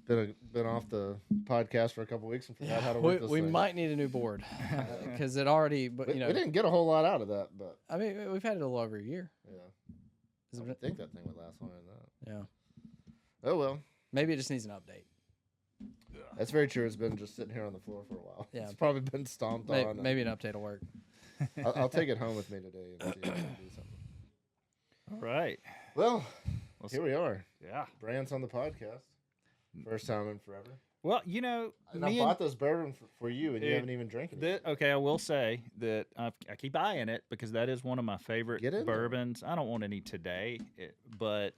been off the podcast for a couple weeks and forgot how to work this We thing. might need a new board because it already. But we you know, didn't get a whole lot out of that, but I mean, we've had it a little over a year. yeah, Has I it would think that thing would last longer than that. Yeah. Oh well, Maybe it just needs an update. that's very true. It's been just sitting here on the floor for a while. Yeah. It's probably been stomped on. Maybe an update will work. I'll take it home with me today and see if I can do something. All right. Well, here we are. Yeah. Brand's on the podcast. First time in forever. Well, you know, And I bought this bourbon for you, and you haven't even drank it. Okay, I will say that I keep eyeing it because that is one of my favorite Get in there. bourbons. I don't want any today, but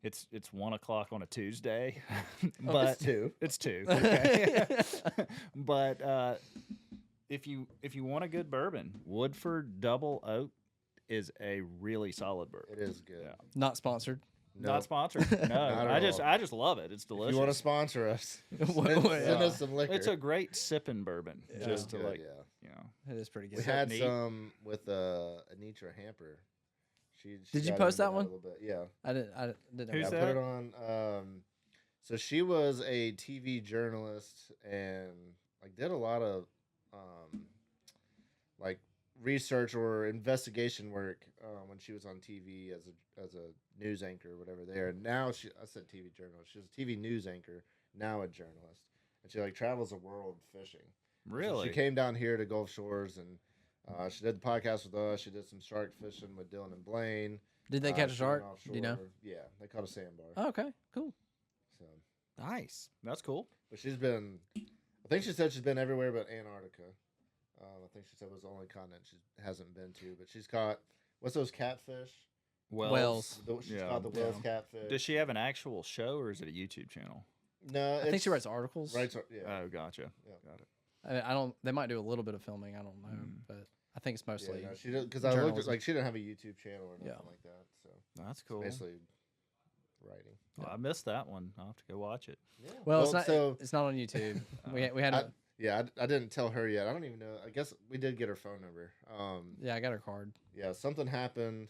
it's 1 o'clock on a Tuesday. But It's two. It's 2. Okay. But if you want a good bourbon, Woodford Double Oak is a really solid bourbon. It is good. Yeah. Not sponsored. No. Not sponsored. No, Not at all. I just love it. It's delicious. If you want to sponsor us, What- send what- us some liquor. It's a great sipping bourbon. Yeah. Just to Good, like, yeah. you know. It is pretty good. We that had neat? some with Anitra Hamper. She Did you got post into that one? A little bit. Yeah. I didn't know. Who's I that. that? put it on. So she was a TV journalist and like did a lot of like research or investigation work when she was on TV as a news anchor or whatever. There now I said TV journalist. She was a TV news anchor, now a journalist, and she like travels the world fishing. So Really? she came down here to Gulf Shores and she did the podcast with us. She did some shark fishing with Dylan and Blaine. Did they catch a She shark? went Do you know? offshore. Yeah, they caught a sandbar. Oh, okay, cool. So, Nice. That's cool. but she's been, I think she said she's been everywhere but Antarctica. I think she said was the only continent she hasn't been to. But she's caught, what's those catfish? Whales. She's Yeah. caught the Wells Yeah. catfish. Does she have an actual show or is it a YouTube channel? No, I think she writes articles. Yeah. Oh, gotcha. Yeah. Got it. I don't. They might do a little bit of filming. I don't know, but I think it's mostly. Yeah, no, she did because I looked at journalism. like she didn't have a YouTube channel or nothing Yeah. like that. So That's cool. basically writing. Well, I missed that one. I'll have to go watch it. Yeah. Well, it's not. So It's not on YouTube. we had. I, A, yeah, I didn't tell her yet. I don't even know. I guess we did get her phone number. yeah, I got her card. Yeah, something happened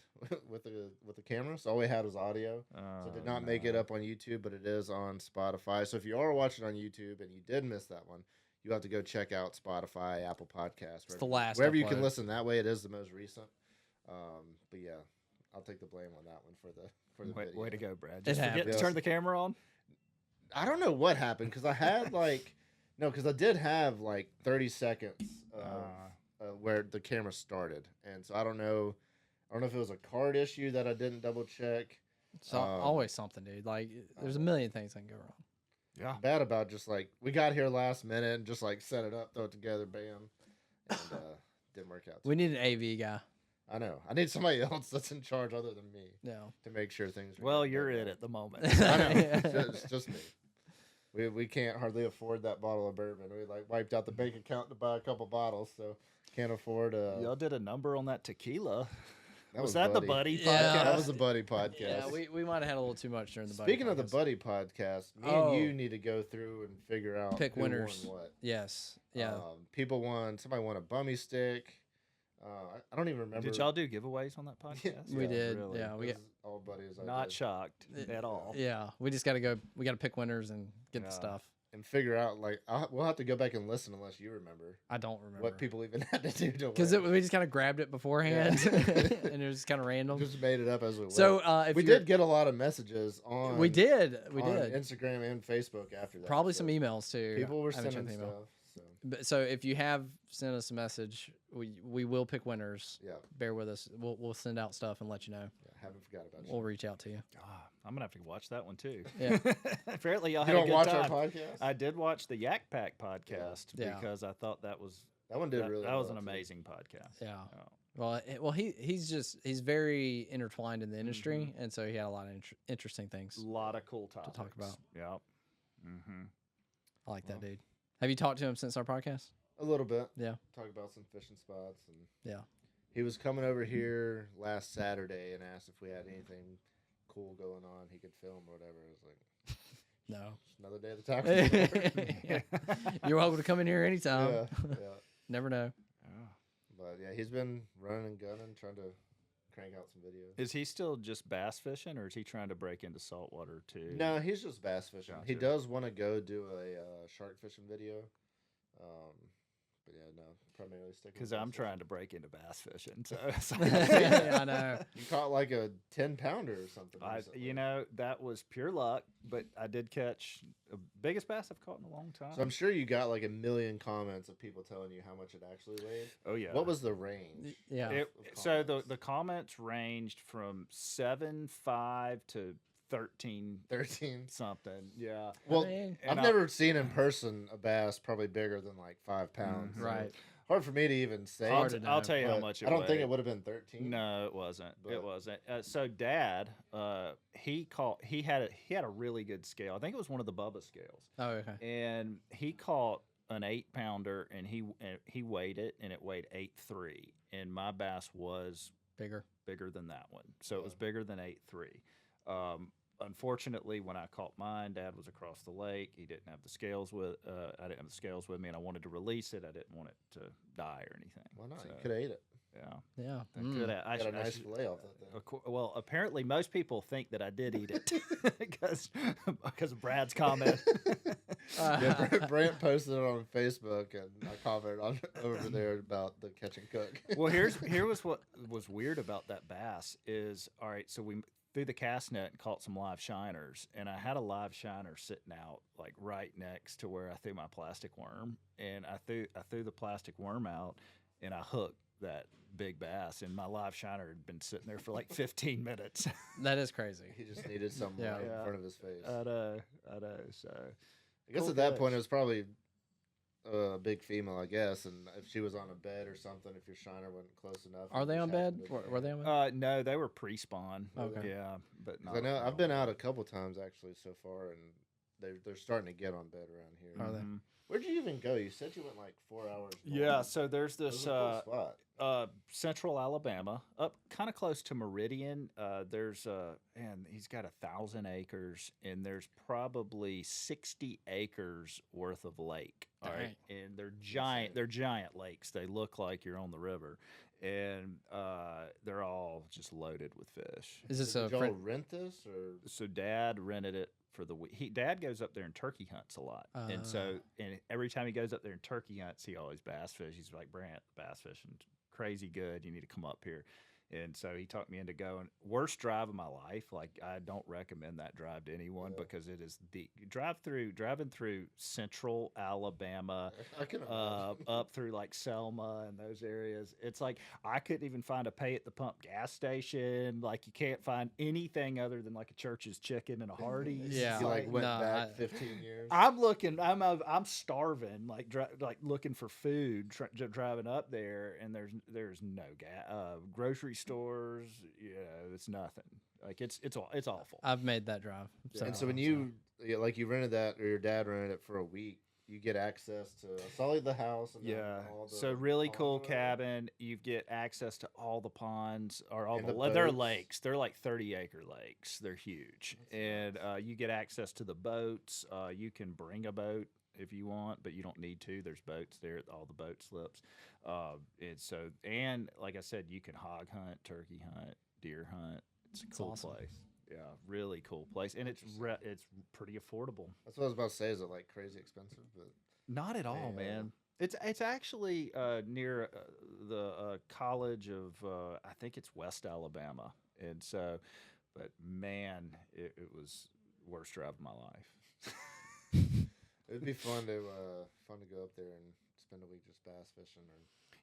with the camera, so all we had was audio. So it did not make it up on YouTube, but it is on Spotify. So if you are watching on YouTube and you did miss that one, you have to go check out Spotify, Apple Podcasts, It's the last wherever you can upload. listen. That way, it is the most recent. But yeah, I'll take the blame on that one for the video. Way to go, Brad. It Just forget happens. to turn the camera on. I don't know what happened because I had because I did have like 30 seconds where the camera started, and so I don't know if it was a card issue that I didn't double check. It's always something, dude. Like, there's a million things that can go wrong. Yeah. Bad about just like we got here last minute and just like set it up, throw it together, bam, and didn't work out. We need an AV guy. I know. I need somebody else that's in charge other than me No. to make sure things. Are Well, going you're well. it at the moment. I know. It's just me. We can't hardly afford that bottle of bourbon. We like wiped out the bank account to buy a couple bottles, so can't afford. Y'all did a number on that tequila. That Was that the Buddy Yeah. podcast? That was the Buddy podcast. Yeah, we might have had a little too much during the buddy Speaking of the podcast. Buddy podcast, me Oh. and you need to go through and figure out Pick who winners. won what. Yes. Yeah. Somebody won a bummy stick. I don't even remember. Did y'all do giveaways on that podcast? We did. Really? Yeah. It was all buddies. I Not did. shocked at all. Yeah. We just got to go. We got to pick winners and get Yeah. the stuff. And figure out like we'll have to go back and listen unless you remember I don't remember what people even had to do to because win. we just kind of grabbed it beforehand and it was kind of random. Just made it up as we went. So if we you're- did get a lot of messages on. we did on did Instagram and Facebook after that. probably so some emails too. People were I haven't sending checked the email. stuff. So So if you have sent us a message, we will pick winners. yeah, Bear with us. We'll send out stuff and let you know. haven't forgot about you. We'll reach out to you. Ah, I'm gonna have to watch that one too. Yeah. Apparently, y'all You had a don't good watch time. our podcast? I did watch the Yak Pack podcast Yeah. because I thought that was That one did really. that was well, an too. amazing podcast. Yeah. Oh. Well, he's very intertwined in the industry, and so he had a lot of interesting things. A lot of cool topics talk about. Yep. Mm-hmm. I like that dude. Have you talked to him since our podcast? A little bit. Yeah. Talk about some fishing spots and. Yeah. He was coming over here last Saturday and asked if we had anything cool going on he could film or whatever. I was like, No. it's another day at the taco. You're welcome to come in here anytime. yeah, yeah. Never know. But yeah, he's been running and gunning, trying to crank out some videos. Is he still just bass fishing, or is he trying to break into saltwater too? No, he's just bass fishing. He Gotcha. does want to go do a shark fishing video. But yeah, no, primarily sticking. Because with I'm bass trying to break into bass fishing. So Yeah, I know. fishing. You caught like a 10-pounder or something. recently. you know, that was pure luck, but I did catch the biggest bass I've caught in a long time. So I'm sure you got like a million comments of people telling you how much it actually weighed. Oh yeah. What was the range? Yeah. So the comments? the comments ranged from 7.5 to 13 13. something. Yeah. Well, mean, And I've never seen in person a bass probably bigger than like 5 pounds. so Right. Hard for me to even say. Hard to I'll know, tell you how but much I don't think weighed. it would have been 13. No, it wasn't. It But- wasn't. So Dad, he had a really good scale. I think it was one of the Bubba scales, Oh, okay. and he caught an 8-pounder, and he weighed it, and it weighed 8.3, and my bass was Bigger. bigger than that one, so it was Yeah. bigger than 8.3. Unfortunately, when I caught mine, Dad was across the lake. He didn't have the scales with. I didn't have the scales with me, and I wanted to release it. I didn't want it to die or anything. Why not? So, You could have ate it. yeah, Yeah. I could have. Got a nice fillet off that thing. Well, apparently, most people think that I did eat it because of Brad's comment. Yeah, Brant posted it on Facebook, and I commented on over there about the catch and cook. Well, here was what was weird about that bass is, all right, so we threw the cast net and caught some live shiners, and I had a live shiner sitting out like right next to where I threw my plastic worm, and I threw the plastic worm out, and I hooked that big bass, and my live shiner had been sitting there for like 15 minutes. That is crazy. He just needed something Yeah. right in Yeah. front of his face. I know. So I guess cool at that point catch. it was probably a big female, I guess, and if she was on a bed or something, if your shiner wasn't close enough. Are you they just on happened bed? to- Were they on bed? no, they were pre-spawn. Okay. Yeah, but 'Cause not, I know not I've been on out bed. a couple times actually so far, and they're starting to get on bed around here. Are they? Mhm. Where'd you even go? You said you went like 4 hours. Yeah, north. so there's That was this a cool spot. Central Alabama, up kind of close to Meridian. There's and he's got 1,000 acres, and there's probably 60 acres worth of lake. All right, and they're giant. Insane. They're giant lakes. They look like you're on the river, and they're all just loaded with fish. Is this So a did y'all friend? rent this or? So Dad rented it for the week. Dad goes up there and turkey hunts a lot, and so and every time he goes up there and turkey hunts, he always bass fish. He's like, Brant, bass fishing crazy good. You need to come up here. And so he talked me into going. Worst drive of my life. Like, I don't recommend that drive to anyone Yeah. because it is driving through Central Alabama, I can imagine. up through like Selma and those areas. It's like I couldn't even find a pay at the pump gas station. Like, you can't find anything other than like a Church's Chicken and a Hardee's. Yeah. You like went No, back I- 15 years. I'm looking. I'm starving. Like looking for food. Driving up there, and there's no grocery stores. You know, it's nothing. Like it's awful. I've made that drive. And so when you you rented that, or your dad rented it for a week, you get access to solely the house. And then Yeah. all the So really ponds cool or whatever? cabin. You get access to all the ponds or all And the, the they're boats. lakes. They're like 30-acre lakes. They're huge, and you get access to the boats. You can bring a boat if you want, but you don't need to. There's boats there at all the boat slips. And like I said, you can hog hunt, turkey hunt, deer hunt. It's a cool awesome. place. Yeah, really cool place, and it's pretty affordable. That's what I was about to say. Is it like crazy expensive? But Not at all, Yeah. man. It's actually near the College of I think it's West Alabama, and so, but man, it was worst drive of my life. it'd be fun to go up there and spend a week just bass fishing or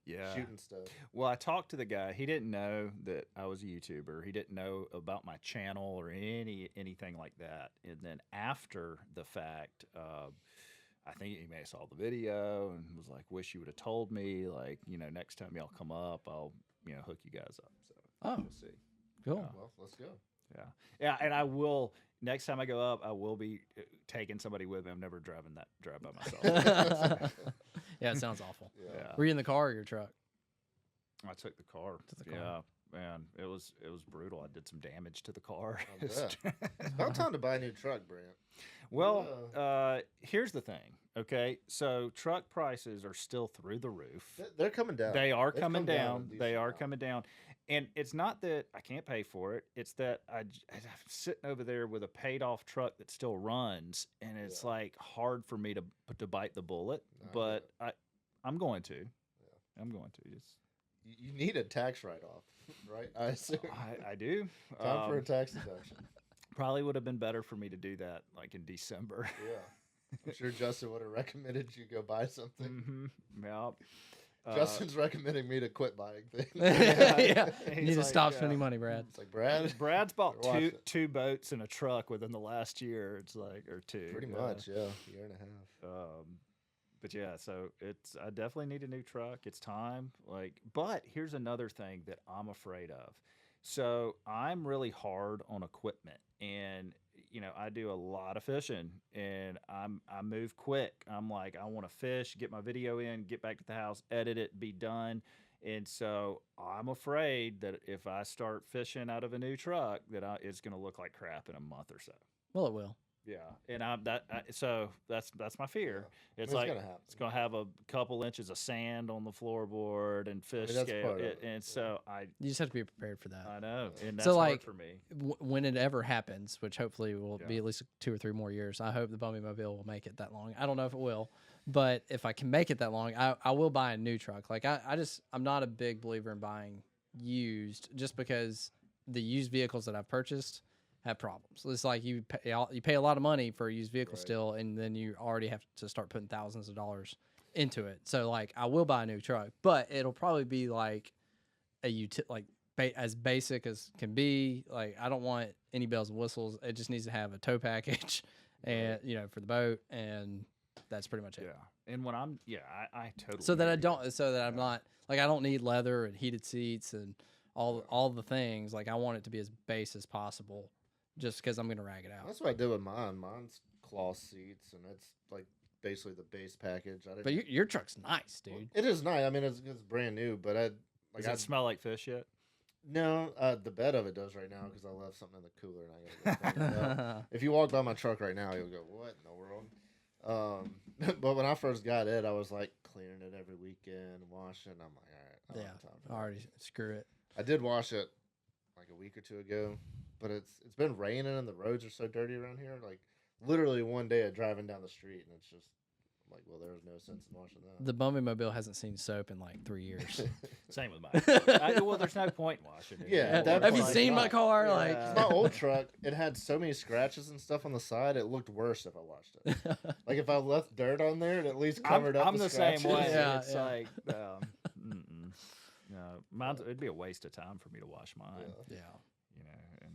Yeah. shooting stuff. Well, I talked to the guy. He didn't know that I was a YouTuber. He didn't know about my channel or anything like that. And then after the fact, I think he may have saw the video and was like, "Wish you would have told me. Like, next time y'all come up, I'll hook you guys up." So Oh. we'll see. Cool. Well, let's go. Yeah, and I will. Next time I go up, I will be taking somebody with me. I'm never driving that drive by myself. Yeah, it sounds awful. Yeah. Yeah. Were you in the car or your truck? I took the car. Took the car. Yeah, man, it was brutal. I did some damage to the car. I bet. It's about time to buy a new truck, Brant. Well, here's the thing. Okay, so truck prices are still through the roof. They're coming down. They are They've coming come down a down. decent They are amount. coming down. And it's not that I can't pay for it. It's that I'm sitting over there with a paid off truck that still runs, and it's Yeah. like hard for me to bite the bullet. No, I get But it. I'm going to. Yeah. I'm going to. It's, You need a tax write off, right? I assume. I do. Time for a tax deduction. Probably would have been better for me to do that like in December. Yeah. I'm sure Justin would have recommended you go buy something. Mm-hmm. Yeah. Justin's recommending me to quit buying things. Yeah. You He's need to like, stop yeah. spending money, Brad. It's like, Brad. Brad's bought Watch it. two boats and a truck within the last year. It's like, or two. Pretty much, yeah. Year and a half. But yeah, so I definitely need a new truck. It's time. But here's another thing that I'm afraid of. So I'm really hard on equipment, and I do a lot of fishing, and I move quick. I'm like, I want to fish, get my video in, get back to the house, edit it, be done. And so I'm afraid that if I start fishing out of a new truck, that it's going to look like crap in a month or so. Well, it will. Yeah, and so that's my fear. Yeah. It's I mean, like it's gonna happen. it's gonna have a couple inches of sand on the floorboard and fish that's scale, part of it, and yeah. so You just have to be prepared for that. I know, and that's So, hard like, for me. When it ever happens, which hopefully will be Yeah. at least 2 or 3 more years, I hope the Bummy Mobile will make it that long. I don't know if it will, but if I can make it that long, I will buy a new truck. Like I'm not a big believer in buying used, just because the used vehicles that I've purchased have problems. It's like you pay a lot of money for a used vehicle Right. still, and then you already have to start putting thousands of dollars into it. So like I will buy a new truck, but it'll probably be like as basic as can be. Like I don't want any bells and whistles. It just needs to have a tow package, and for the boat, and that's pretty much it. Yeah, and when I totally So that I agree. don't, so that I'm not like I don't need leather and heated seats and all the things. Like I want it to be as base as possible, just because I'm gonna rag it out. That's what I did with mine. Mine's cloth seats, and it's like basically the base package. I didn't, But your truck's nice, dude. it is nice. I mean, it's brand new, but Does it smell like fish yet? no, the bed of it does right now because I left something in the cooler and I gotta go clean it up. If you walk by my truck right now, you'll go, "What in the world?" But when I first got it, I was like cleaning it every weekend, washing. I'm like, all right, I don't have time for that." Already screw it. I did wash it like a week or two ago, but it's been raining and the roads are so dirty around here. Like literally one day of driving down the street and it's just like, well, there's no sense in washing that. The Bummy Mobile hasn't seen soap in like 3 years. Same with mine. Well, there's no point in washing it. Yeah, at that Have you point, seen my not. car? Yeah. Like My old truck, it had so many scratches and stuff on the side. It looked worse if I washed it. Like if I left dirt on there, it at least covered up. I'm the same scratches. way. Yeah, It's yeah. like, no, it'd be a waste of time for me to wash mine. Yeah. yeah.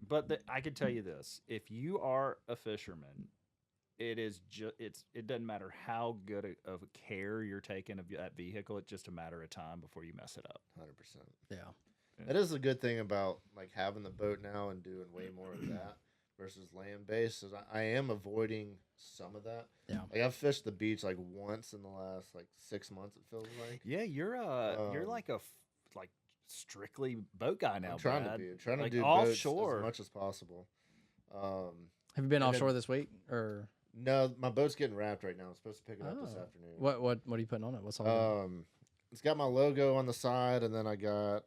But I can tell you this: if you are a fisherman, it doesn't matter how good of a care you're taking of that vehicle. It's just a matter of time before you mess it up. 100%. Yeah. That is a good thing about like having the boat now and doing way more of that versus land based. Is I am avoiding some of that. Yeah. Like I've fished the beach like once in the last like 6 months. It feels like. Yeah, you're like like strictly boat guy now. I'm trying Brad. to be. I'm trying Like to do boats offshore. as much as possible. Have you been And then- offshore this week or No, my boat's getting wrapped right now. I'm supposed to pick it up this Oh. afternoon. what are you putting on it? What's on it? It's got my logo on the side, and then I got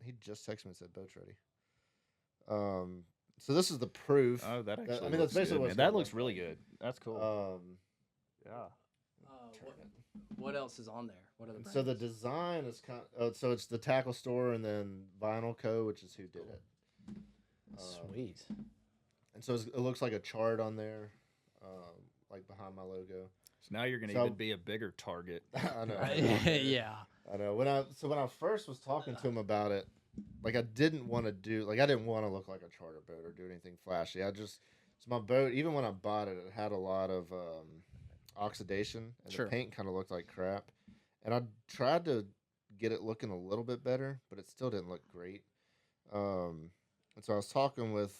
he just texted me and said boat's ready. So this is the proof. Oh, that actually. I mean, that's looks basically good, what man. it's That gonna looks look really like. good. That's cool. Yeah. What else is on there? What other So the design is so it's the Tackle Store and then Vinyl Co., which is who did it. Sweet. And so it looks like a chart on there, like behind my logo. So now you're going to So- even be a bigger target. I know. Yeah. I know. When I first was talking to him about it, like I didn't want to look like a charter boat or do anything flashy. So my boat, even when I bought it, it had a lot of oxidation and Sure. the paint kind of looked like crap. And I tried to get it looking a little bit better, but it still didn't look great. And so I was talking with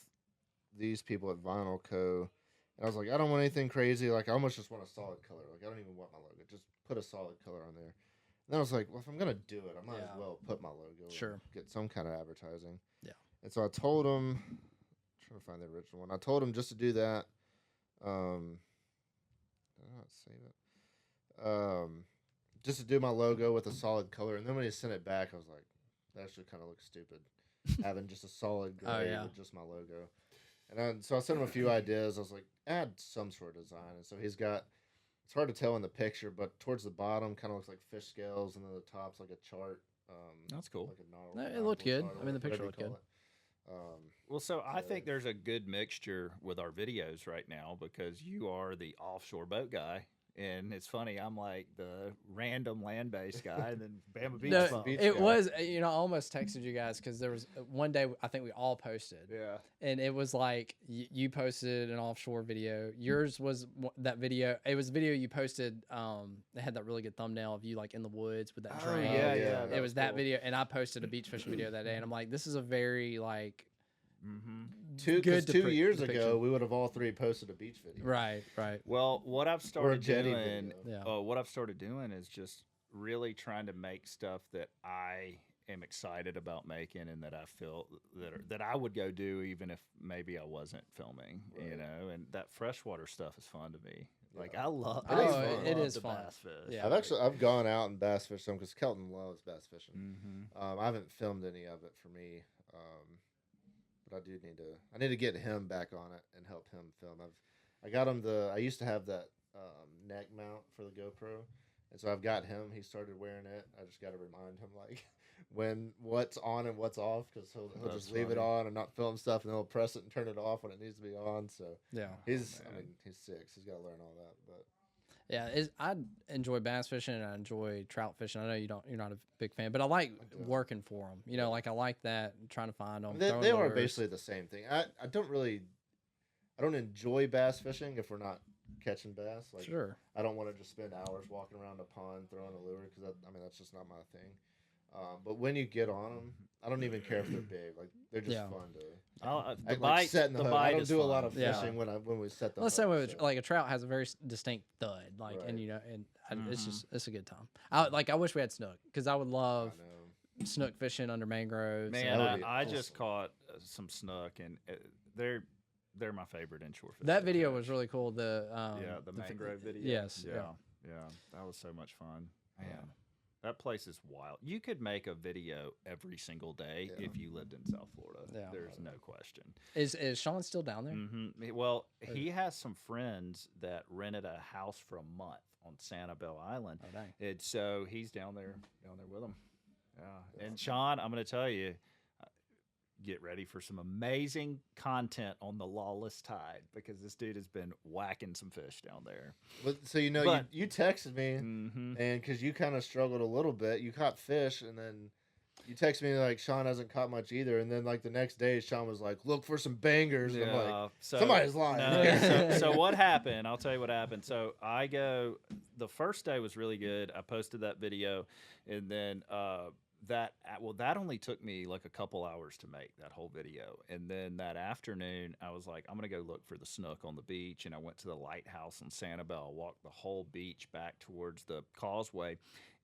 these people at Vinyl Co. And I was like, I don't want anything crazy. Like I almost just want a solid color. Like I don't even want my logo. Just put a solid color on there. And then I was like, well, if I'm gonna do it, I might as Yeah. well put my logo. and Sure. get some kind of advertising. Yeah. And so I told him, I'm trying to find the original one. I told him just to do that. Did I not save it? Just to do my logo with a solid color. And then when he sent it back, I was like, That actually kind of looks stupid, having just a solid gray Oh, yeah. with just my logo. And so I sent him a few ideas. I was like, add some sort of design. And so he's got. It's hard to tell in the picture, but towards the bottom, kind of looks like fish scales, and then the top's like a chart. That's cool. Like a It looked good. chart or I mean, the picture whatever you looked good. call it. Well, so I So- think there's a good mixture with our videos right now because you are the offshore boat guy. And it's funny, I'm like the random land-based guy, and then Bama Beach No, Bum. Beach it guy. was, I almost texted you guys because there was one day I think we all posted. Yeah. And it was like you posted an offshore video. Yours was that video. It was a video you posted. It had that really good thumbnail of you like in the woods with that Oh, drain. yeah, It was that cool. video, and I posted a beach fishing video that day, and I'm like, this is a very like Mm-hmm. good 2 years depiction. ago, we would have all three posted a beach video. Right. Well, what I've started jetty doing, video. Yeah. what I've started doing is just really trying to make stuff that I am excited about making, and that I feel that I would go do even if maybe I wasn't filming, you Right. know. And that freshwater stuff is fun to me. Like Yeah. I love. It is I fun. It love is the fun. bass fish. Yeah. I've gone out and bass fished some because Kelton loves bass fishing. Mm-hmm. I haven't filmed any of it for me, but I need to get him back on it and help him film. I got him I used to have that neck mount for the GoPro, and so I've got him. He started wearing it. I just got to remind him like when what's on and what's off, because he'll That's just leave it funny. on and not film stuff, and then he'll press it and turn it off when it needs to be on. So Yeah. he's man. he's 6. He's got to learn all that, but. Yeah, I enjoy bass fishing and I enjoy trout fishing. I know you're not a big fan, but I like do. working for them. You know, like I like that, trying to find them. They are basically the same thing. I don't enjoy bass fishing if we're not catching bass. Like Sure. I don't want to just spend hours walking around a pond throwing a lure because that's just not my thing. But when you get on them, I don't even care if they're big. Like they're just Yeah. fun to. The Like bite, setting the hook. I bite don't is do a fun. lot of Yeah. fishing when we set the. Let's hook, say with so. like a trout has a very distinct thud, like, Right. and you know, and it's Mhm. just it's a good time. I wish we had snook because I would I love know. snook fishing under mangroves. Man, That would be I just awesome. caught some snook, and they're my favorite inshore fish. That to video catch. was really cool. The the fi- mangrove video. Yes. Yeah. That was so much fun. Man, Yeah. that place is wild. You could make a video every single day Yeah. if you lived in South Florida. Yeah. There's no question. Is Sean still down there? Well, he has some friends that rented a house for a month on Sanibel Island, Oh dang. and so he's down there with them. Yeah. And Sean, I'm going to tell you, get ready for some amazing content on the Lawless Tide because this dude has been whacking some fish down there. But so But- you texted me. Mm-hmm. And because you kind of struggled a little bit, you caught fish, and then you text me like Sean hasn't caught much either. And then like the next day, Sean was like, "Look for some bangers." And I'm like, so, somebody's lying. so what happened? I'll tell you what happened. So I go. The first day was really good. I posted that video, and then that only took me like a couple hours to make that whole video. And then that afternoon, I was like, I'm gonna go look for the snook on the beach, and I went to the lighthouse on Sanibel, walked the whole beach back towards the causeway,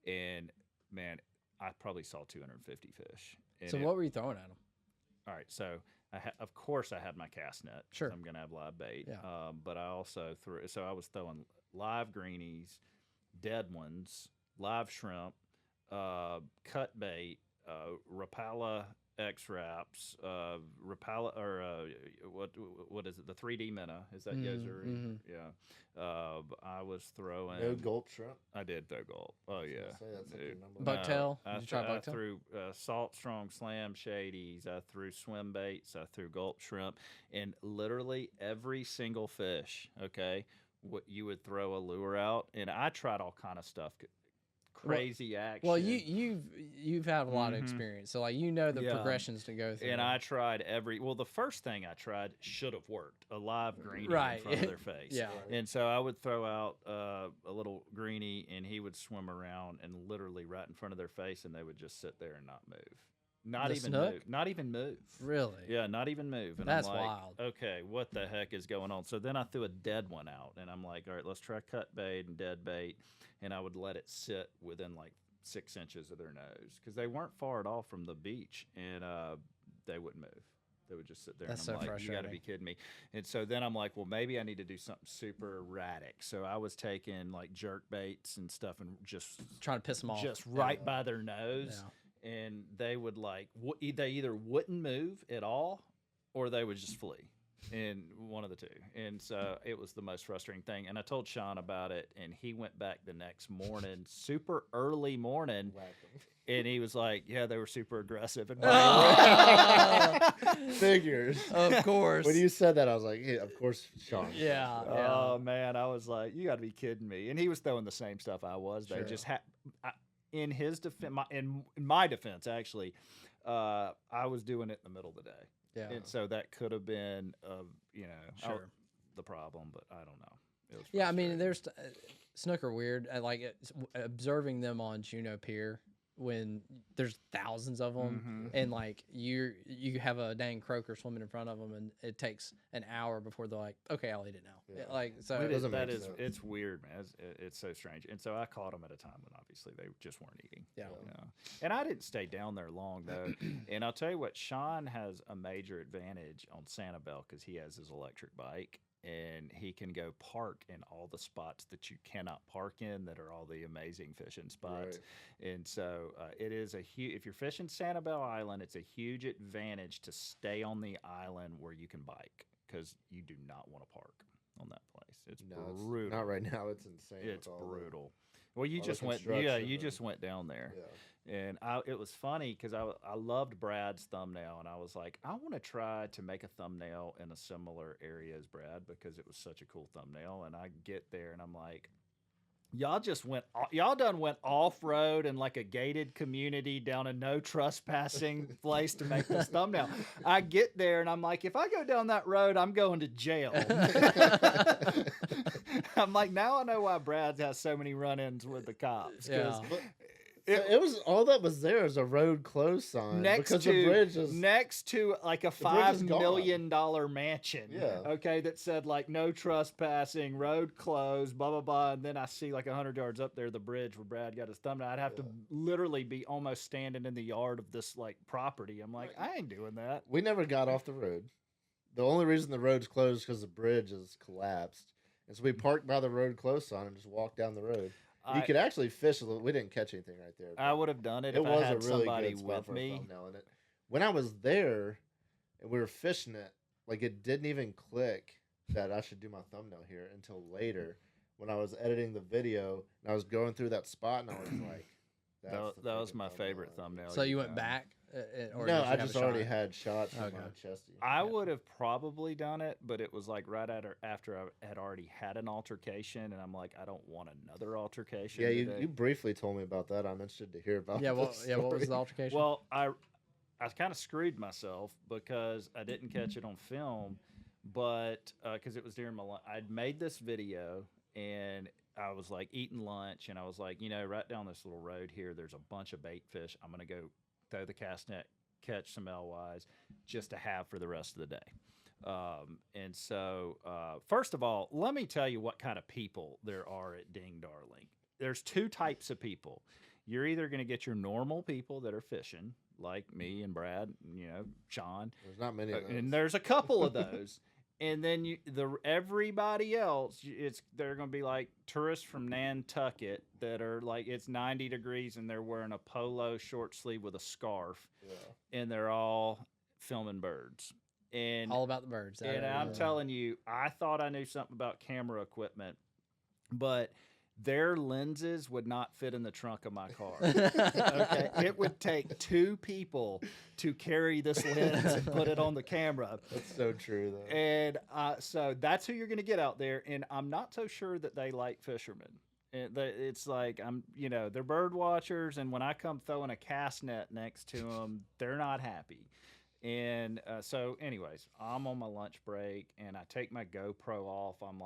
and man, I probably saw 250 fish. And So what were you throwing at him? all right, so of course I had my cast net. 'Cause Sure. I'm gonna have live bait. Yeah. But I also threw. So I was throwing live greenies, dead ones, live shrimp, cut bait, Rapala X wraps, Rapala or what is it? The 3D minnow is that Yozuri? mhm. Yeah. I was throwing. No gulp shrimp. I did throw gulp. Oh I was yeah. gonna say, that's like your Dude. number one. Bucktail? I Did you try I bucktail? threw salt strong slam shadies. I threw swim baits. I threw gulp shrimp, and literally every single fish. Okay, what you would throw a lure out, and I tried all kind of stuff, crazy action. Well, you've had a lot of Mhm. experience, so like you know the Yeah. progressions to go through. And I tried the first thing I tried should have worked. A live greenie Right. in front of their face. Yeah. And so I would throw out a little greenie, and he would swim around and literally right in front of their face, and they would just sit there and not move. Not The even snook? move. Not even move. Really? Yeah, not even move. And That's I'm like, wild. okay, what the heck is going on? So then I threw a dead one out, and I'm like, all right, let's try cut bait and dead bait. And I would let it sit within like 6 inches of their nose because they weren't far at all from the beach, and they wouldn't move. They would just sit there. That's and I'm so like, you got to frustrating. be kidding me. And so then I'm like, well, maybe I need to do something super erratic. So I was taking like jerk baits and stuff and just Trying to piss them off. just right by their nose. Yeah. and they would like they either wouldn't move at all, or they would just flee. And one of the two. And so it was the most frustrating thing. And I told Sean about it, and he went back the next morning, super early morning, and he was like, "Yeah, they were super aggressive." And figures, of course. When you said that, I was like, yeah, "Of course, Sean." Yeah. Oh man, I was like, "You got to be kidding me!" And he was throwing the same stuff I was. They just had, in his defense, in my defense, actually, I was doing it in the middle of the day. Yeah. And so that could have been, Sure. the problem, but I don't know. It was Yeah, I mean, frustrating. there's snook are weird. I like it, observing them on Juneau Pier when there's thousands of them, and like you have a dang croaker swimming in front of them, and it takes an hour before they're like, okay, I'll eat it now. Yeah. Like so, It's weird, man. It's so strange. And so I caught them at a time when obviously they just weren't eating. Yeah. And I didn't stay down there long though. And I'll tell you what, Sean has a major advantage on Sanibel because he has his electric bike. And he can go park in all the spots that you cannot park in that are all the amazing fishing spots. Right. And so it is if you're fishing Sanibel Island, it's a huge advantage to stay on the island where you can bike because you do not want to park on that place. It's brutal. Not right now. It's insane. It's brutal. Well, you just went. Yeah, you just went down there. Yeah. And it was funny because I loved Brad's thumbnail, and I was like, I want to try to make a thumbnail in a similar area as Brad because it was such a cool thumbnail. And I get there, and I'm like, y'all done went off road in like a gated community down a no trespassing place to make this thumbnail. I get there, and I'm like, if I go down that road, I'm going to jail. I'm like, now I know why Brad has so many run-ins with the cops. Yeah. It was all that was there is a road closed sign because the bridge is next to like a $5 million mansion. Yeah. Okay, that said like no trespassing, road closed, blah blah blah. And then I see like 100 yards up there the bridge where Brad got his thumbnail. I'd have to literally be almost standing in the yard of this like property. I'm like, I ain't doing that. We never got off the road. The only reason the road's closed is because the bridge is collapsed, and so we parked by the road closed sign and just walked down the road. You could actually fish a little. We didn't catch anything right there. I would have done it if I had somebody with me. When I was there and we were fishing it, like it didn't even click that I should do my thumbnail here until later when I was editing the video and I was going through that spot and I was like, that was my favorite thumbnail. So you went back? Or no, I just already had shots from my chesty. I would have probably done it, but it was like right after I had already had an altercation, and I'm like, I don't want another altercation. Yeah, you briefly told me about that. I'm interested to hear about. What was the altercation? Well, I kind of screwed myself because I didn't catch it on film, but because it was during my lunch. I'd made this video and I was like eating lunch, and I was like, right down this little road here, there's a bunch of bait fish. I'm gonna go throw the cast net, catch some LYs just to have for the rest of the day. And so, first of all, let me tell you what kind of people there are at Ding Darling. There's two types of people. You're either going to get your normal people that are fishing, like me and Brad, and, Sean. There's not many of those. And there's a couple of those. And then everybody else, they're going to be like tourists from Nantucket that are like, it's 90 degrees and they're wearing a polo short sleeve with a scarf, and they're all filming birds. And all about the birds. And I'm telling you, I thought I knew something about camera equipment, but their lenses would not fit in the trunk of my car. Okay, it would take two people to carry this lens and put it on the camera. That's so true, though. And so that's who you're going to get out there. And I'm not so sure that they like fishermen. And it's like they're bird watchers, and when I come throwing a cast net next to them, they're not happy. And so anyways, I'm on my lunch break and I take my GoPro off. I'm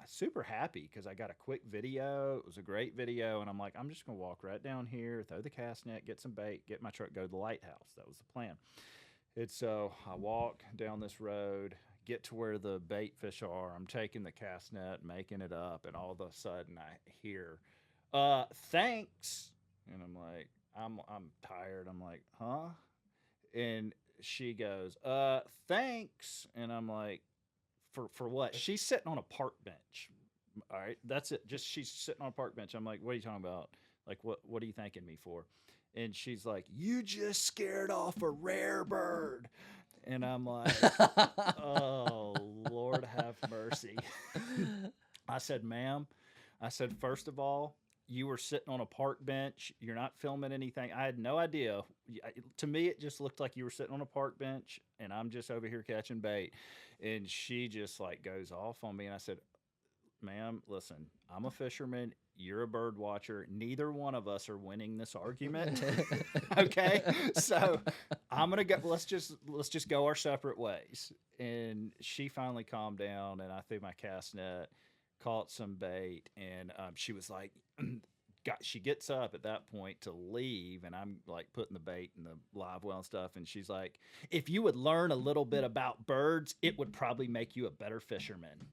super happy because I got a quick video. It was a great video. And I'm like, I'm just going to walk right down here, throw the cast net, get some bait, get my truck, go to the lighthouse. That was the plan. And so I walk down this road, get to where the bait fish are. I'm taking the cast net, making it up. And all of a sudden I hear, thanks. And I'm like, I'm tired. I'm like, huh? And she goes, thanks. And I'm like, for what? She's sitting on a park bench. All right, that's it. Just she's sitting on a park bench. I'm like, what are you talking about? Like, what are you thanking me for? And she's like, "You just scared off a rare bird." And I'm like, "Oh, Lord have mercy." I said, "Ma'am," I said, "first of all, you were sitting on a park bench. You're not filming anything. I had no idea. To me, it just looked like you were sitting on a park bench, and I'm just over here catching bait." And she just like goes off on me. And I said, "Ma'am, listen, I'm a fisherman. You're a bird watcher. Neither one of us are winning this argument." Okay, so I'm gonna go. Let's just go our separate ways. And she finally calmed down, and I threw my cast net, caught some bait, and she was like, she gets up at that point to leave, and I'm like putting the bait in the live well and stuff, and she's like, "If you would learn a little bit about birds, it would probably make you a better fisherman."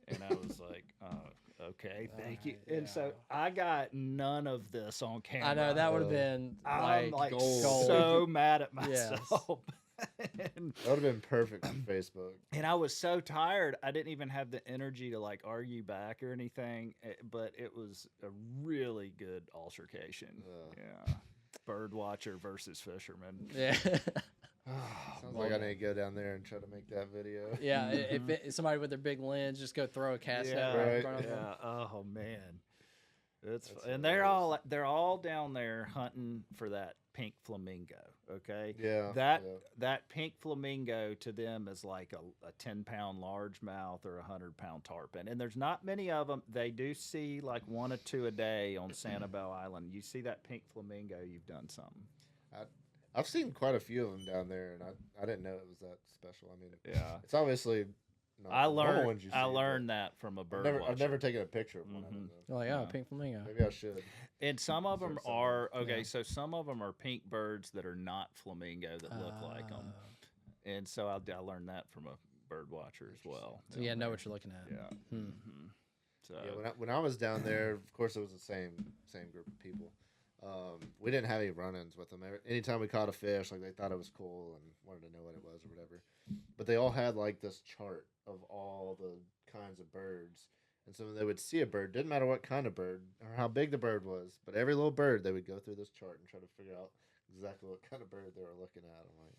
And I was like, "Oh, okay, thank you." Yeah. And so I got none of this on camera. I know that would have been I'm like gold. so mad at Yes. myself. and, That would have been perfect for Facebook. and I was so tired, I didn't even have the energy to like argue back or anything. But it was a really good altercation. Yeah, bird watcher versus fisherman. Yeah. Sounds like I need to go down there and try to make that video. Yeah, if somebody with their big lens just go throw a cast net Yeah, right in right, front of them. yeah. Oh man, That's and they're all down there hunting for that pink flamingo. Okay, Yeah. that pink flamingo to them is like a 10-pound largemouth or a 100-pound tarpon, and there's not many of them. They do see like 1 or 2 a day on Sanibel Island. You see that pink flamingo, you've done something. I've seen quite a few of them down there, and I didn't know it was that special. I mean, Yeah, it's obviously not I the normal learned ones you see, I but learned that from a bird I've never watcher. taken a picture of one of Mhm. them. You're like, oh, Yeah. pink flamingo. Maybe I should. And some of them Sort of are similar. okay. Yeah. So some of them are pink birds that are not flamingo that look like them, and so I learned that from a bird watcher as well. So yeah, know what you're looking at. Yeah. Hmm. Mhm. So Yeah, when I was down there, of course it was the same group of people. We didn't have any run-ins with them. Anytime we caught a fish, like they thought it was cool and wanted to know what it was or whatever. But they all had like this chart of all the kinds of birds, and so when they would see a bird, didn't matter what kind of bird or how big the bird was, but every little bird they would go through this chart and try to figure out exactly what kind of bird they were looking at. I'm like,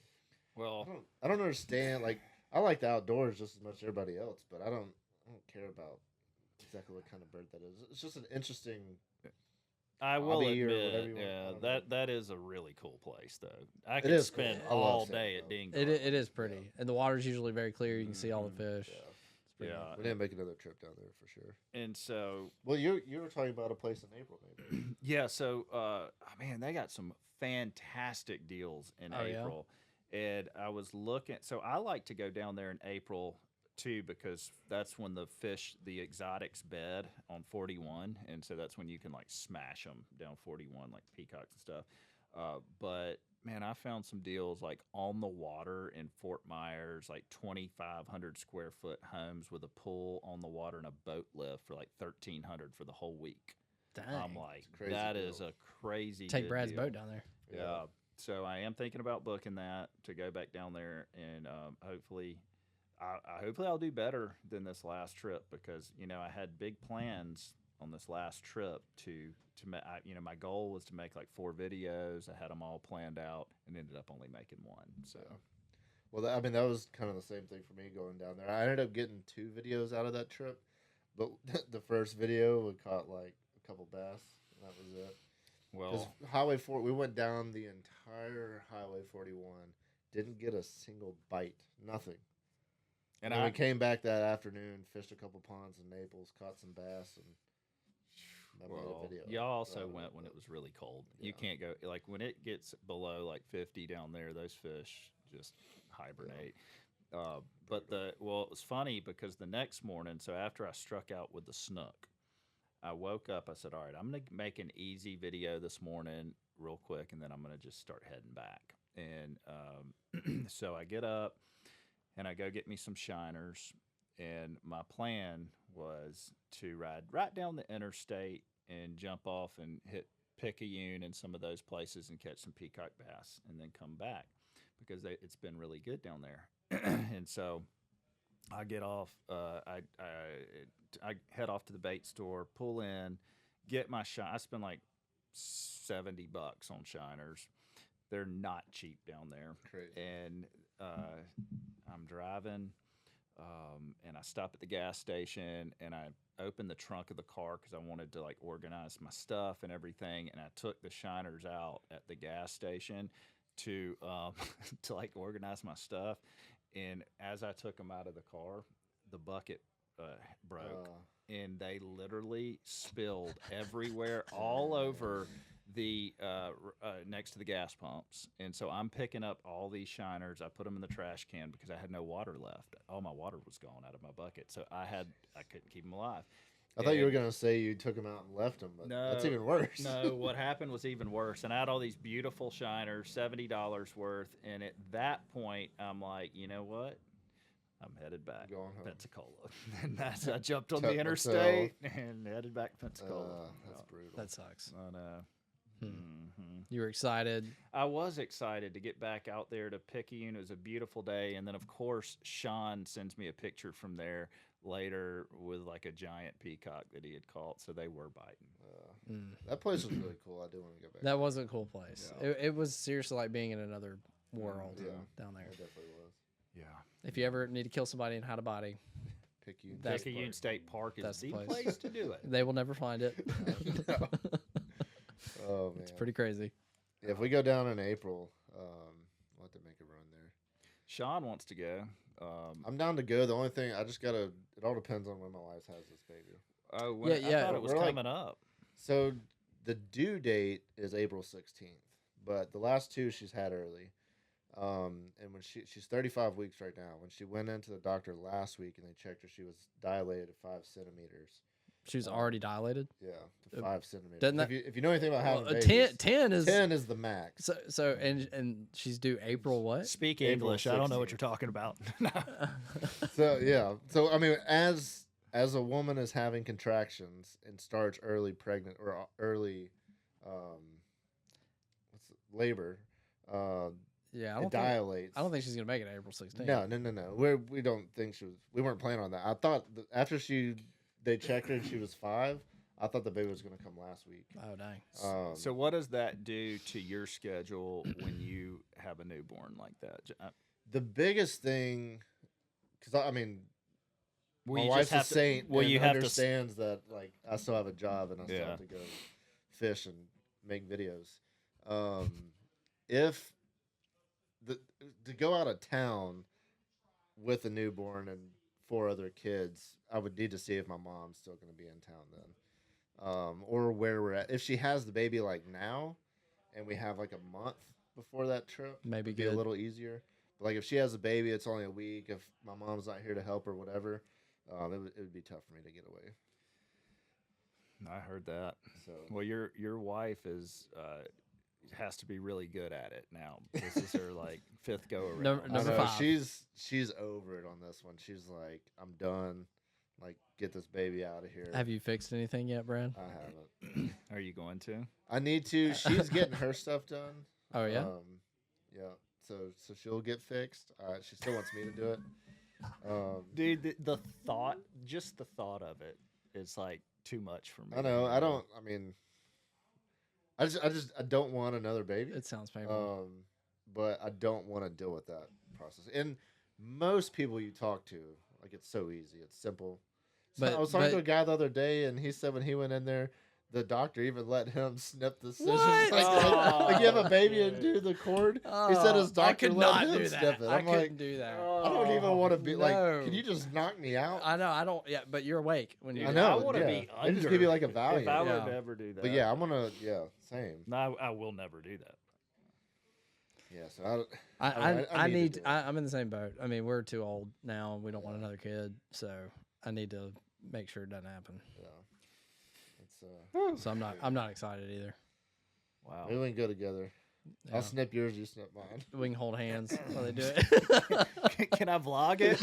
well, I don't understand. Like I like the outdoors just as much as everybody else, but I don't care about exactly what kind of bird that is. It's just an interesting. I will hobby or whatever admit, you want- I yeah, don't know. that is a really cool place though. I It could is cool. spend I love all Sanibel. day at Ding. It is pretty, and the water's usually very clear. You can see all the fish. Yeah, It's pretty Yeah. we didn't make another trip down there for sure. And so Well, you were talking about a place in April, maybe. yeah, so man, they got some fantastic deals in Oh, yeah? April. And I was looking, so I like to go down there in April too because that's when the exotics bed on 41, and so that's when you can like smash them down 41 like peacocks and stuff. But man, I found some deals like on the water in Fort Myers, like 2,500 square foot homes with a pool on the water and a boat lift for like 1,300 for the whole week. Dang. I'm like, It's a crazy that deal. is a crazy. Take good Brad's deal. boat down there. Yeah. So I am thinking about booking that to go back down there, and hopefully, hopefully I'll do better than this last trip because I had big plans on this last trip to my goal was to make like 4 videos. I had them all planned out and ended up only making 1. So Well, that was kind of the same thing for me going down there. I ended up getting 2 videos out of that trip, but the first video we caught like a couple bass, and that was it. Because well, Highway 4, we went down the entire Highway 41, didn't get a single bite, nothing. and And I we came back that afternoon, fished a couple ponds in Naples, caught some bass, and I made a well, video. y'all also out of went it, when but- it was really cold. You Yeah. can't go like when it gets below like 50 down there. Those fish just hibernate. But it was funny because the next morning, so after I struck out with the snook, I woke up. I said, "All right, I'm gonna make an easy video this morning, real quick, and then I'm gonna just start heading back." And so I get up and I go get me some shiners. And my plan was to ride right down the interstate and jump off and hit Picayune and some of those places and catch some peacock bass, and then come back because it's been really good down there. And so I get off. I head off to the bait store, pull in, get my shine. I spend like $70 on shiners. They're not cheap down there. Crazy. And I'm driving, and I stop at the gas station, and I opened the trunk of the car because I wanted to like organize my stuff and everything. And I took the shiners out at the gas station to to like organize my stuff. And as I took them out of the car, the bucket broke, and they literally spilled everywhere, all over the next to the gas pumps. And so I'm picking up all these shiners. I put them in the trash can because I had no water left. All my water was gone out of my bucket, so I couldn't keep them alive. I thought you were gonna say you took them out and left them, but No, that's even worse. No, what happened was even worse. And I had all these beautiful shiners, $70 worth. And at that point, I'm like, you know what? I'm headed back Going home. Pensacola. And I jumped on Tuck the interstate and headed back to Pensacola. That's brutal. That sucks. I know. You were excited. I was excited to get back out there to Picayune. It was a beautiful day. And then, of course, Sean sends me a picture from there later with like a giant peacock that he had caught. So they were biting. That place was really cool. I do want to go back. That was a cool place. Yeah. It was seriously like being in another world down there. It definitely was. Yeah. If you ever need to kill somebody and hide a body, Picayune. Picayune State Park is That's the the place. place. To do it. they will never find it. No. Oh man, It's pretty crazy. Yeah, if we go down in April, we'll have to make a run there. Sean wants to go. I'm down to go. The only thing I just gotta. It all depends on when my wife has this baby. Oh, Yeah, I thought it was We're like- coming up. So the due date is April 16th, but the last two she's had early. And when she's 35 weeks right now. When she went into the doctor last week and they checked her, she was dilated to 5 centimeters. She was already dilated. Yeah, to 5 centimeters. doesn't that- If you know anything about having Well, babies, 10 is 10 is the max. so and she's due April what? Speak April English. I don't know what 16th. you're talking about. So yeah. So I mean, as a woman is having contractions and starts early pregnant or early, labor, Yeah, it dilates. I don't think she's gonna make it April 16th. No. We don't think she was. We weren't planning on that. I thought after they checked her and she was 5. I thought the baby was going to come last week. Oh dang. So what does that do to your schedule when you have a newborn like that? The biggest thing, because I mean, Will my you wife's just a have to- saint will and you have to understands that like I still have a job and I still Yeah. have to go fish and make videos. If to go out of town with a newborn and 4 other kids, I would need to see if my mom's still going to be in town then, or where we're at. If she has the baby like now, and we have like a month before that trip, Maybe it'd be good. a little easier. But like if she has a baby, it's only a week. If my mom's not here to help or whatever, it would be tough for me to get away. I heard that. So Well, your wife has to be really good at it now. This is her like 5th go around. Number I know, 5. she's over it on this one. She's like, I'm done. Like, get this baby out of here. Have you fixed anything yet, Brad? I haven't. Are you going to? I need to. She's getting her stuff done. Oh yeah. Yeah. So she'll get fixed. She still wants me to do it. Dude, the thought, just the thought of it is like too much for me. I know. I mean, I don't want another baby. It sounds painful. But I don't want to deal with that process. And most people you talk to, like, it's so easy. It's simple. So I was talking to a guy the other day, and he said when he went in there, the doctor even let him snip the scissors. What? Like you have a baby and do the cord. He said his I doctor could let not him do snip that. it. I I'm couldn't like, do that. I don't even want to be like, No. can you just knock me out? I know. I don't. Yeah, but you're awake when you. I know. I want to yeah. be They under. just give you like a If value. I were Yeah. to ever do that. But yeah, I'm gonna. Yeah, same. No, I will never do that. Yeah. So I need to need. do it. I'm in the same boat. I mean, we're too old now, and we don't want another kid. So I need to make sure it doesn't happen. Yeah. It's So I'm not excited either. Wow. maybe we can go together. Yeah. I'll snip yours. You snip mine. We can hold hands while they do it. Can I vlog it?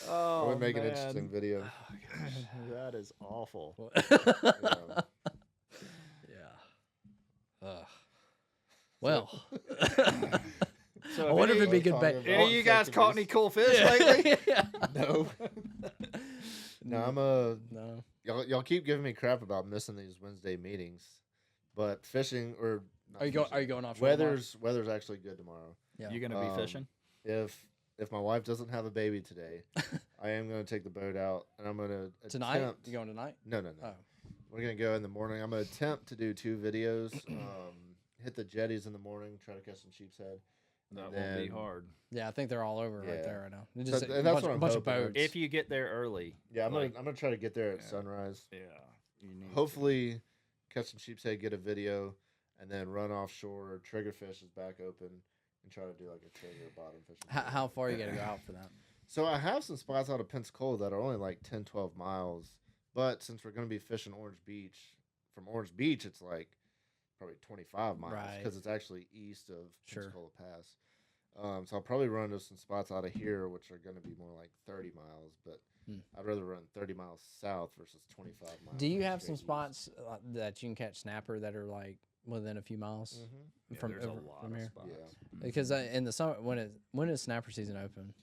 Oh, We'll make an man. interesting video. That is awful. Yeah. Yeah. Ugh. Well, So I wonder if it'd be good Talking bait. about any of you guys caught any vasectomies. cool fish lately? Yeah. No. No, I'm a No. y'all keep giving me crap about missing these Wednesday meetings, but fishing or not Are you fishing, going offshore tomorrow? weather's actually good tomorrow. Yeah. You gonna be fishing? If my wife doesn't have a baby today, I am gonna take the boat out and I'm gonna Tonight? attempt. You going tonight? No. Oh. We're gonna go in the morning. I'm gonna attempt to do 2 videos. Hit the jetties in the morning, try to catch some sheep's head. That And won't be then- hard. Yeah, I think they're all over right Yeah. there right now. So- Just and that's what I'm bunch of hoping. boats. If you get there early, Yeah, like, I'm gonna try to get there at Yeah. sunrise. yeah, you need Hopefully, catch some sheep's head, get a video, and then run offshore. Triggerfish is back open, and try to do like a trigger bottom fishing. How far you got to go out for that? So I have some spots out of Pensacola that are only like 10, 12 miles. But since we're going to be fishing Orange Beach, from Orange Beach, it's like probably 25 miles Right. because it's actually east of Sure. Pensacola Pass. So I'll probably run to some spots out of here, which are going to be more like 30 miles. But I'd rather run 30 miles south versus 25 miles. Do you have straight some east. spots that you can catch snapper that are like within a few miles Yeah, from there's a over- lot from of here? spots. Yeah. Because in the summer, when is snapper season open?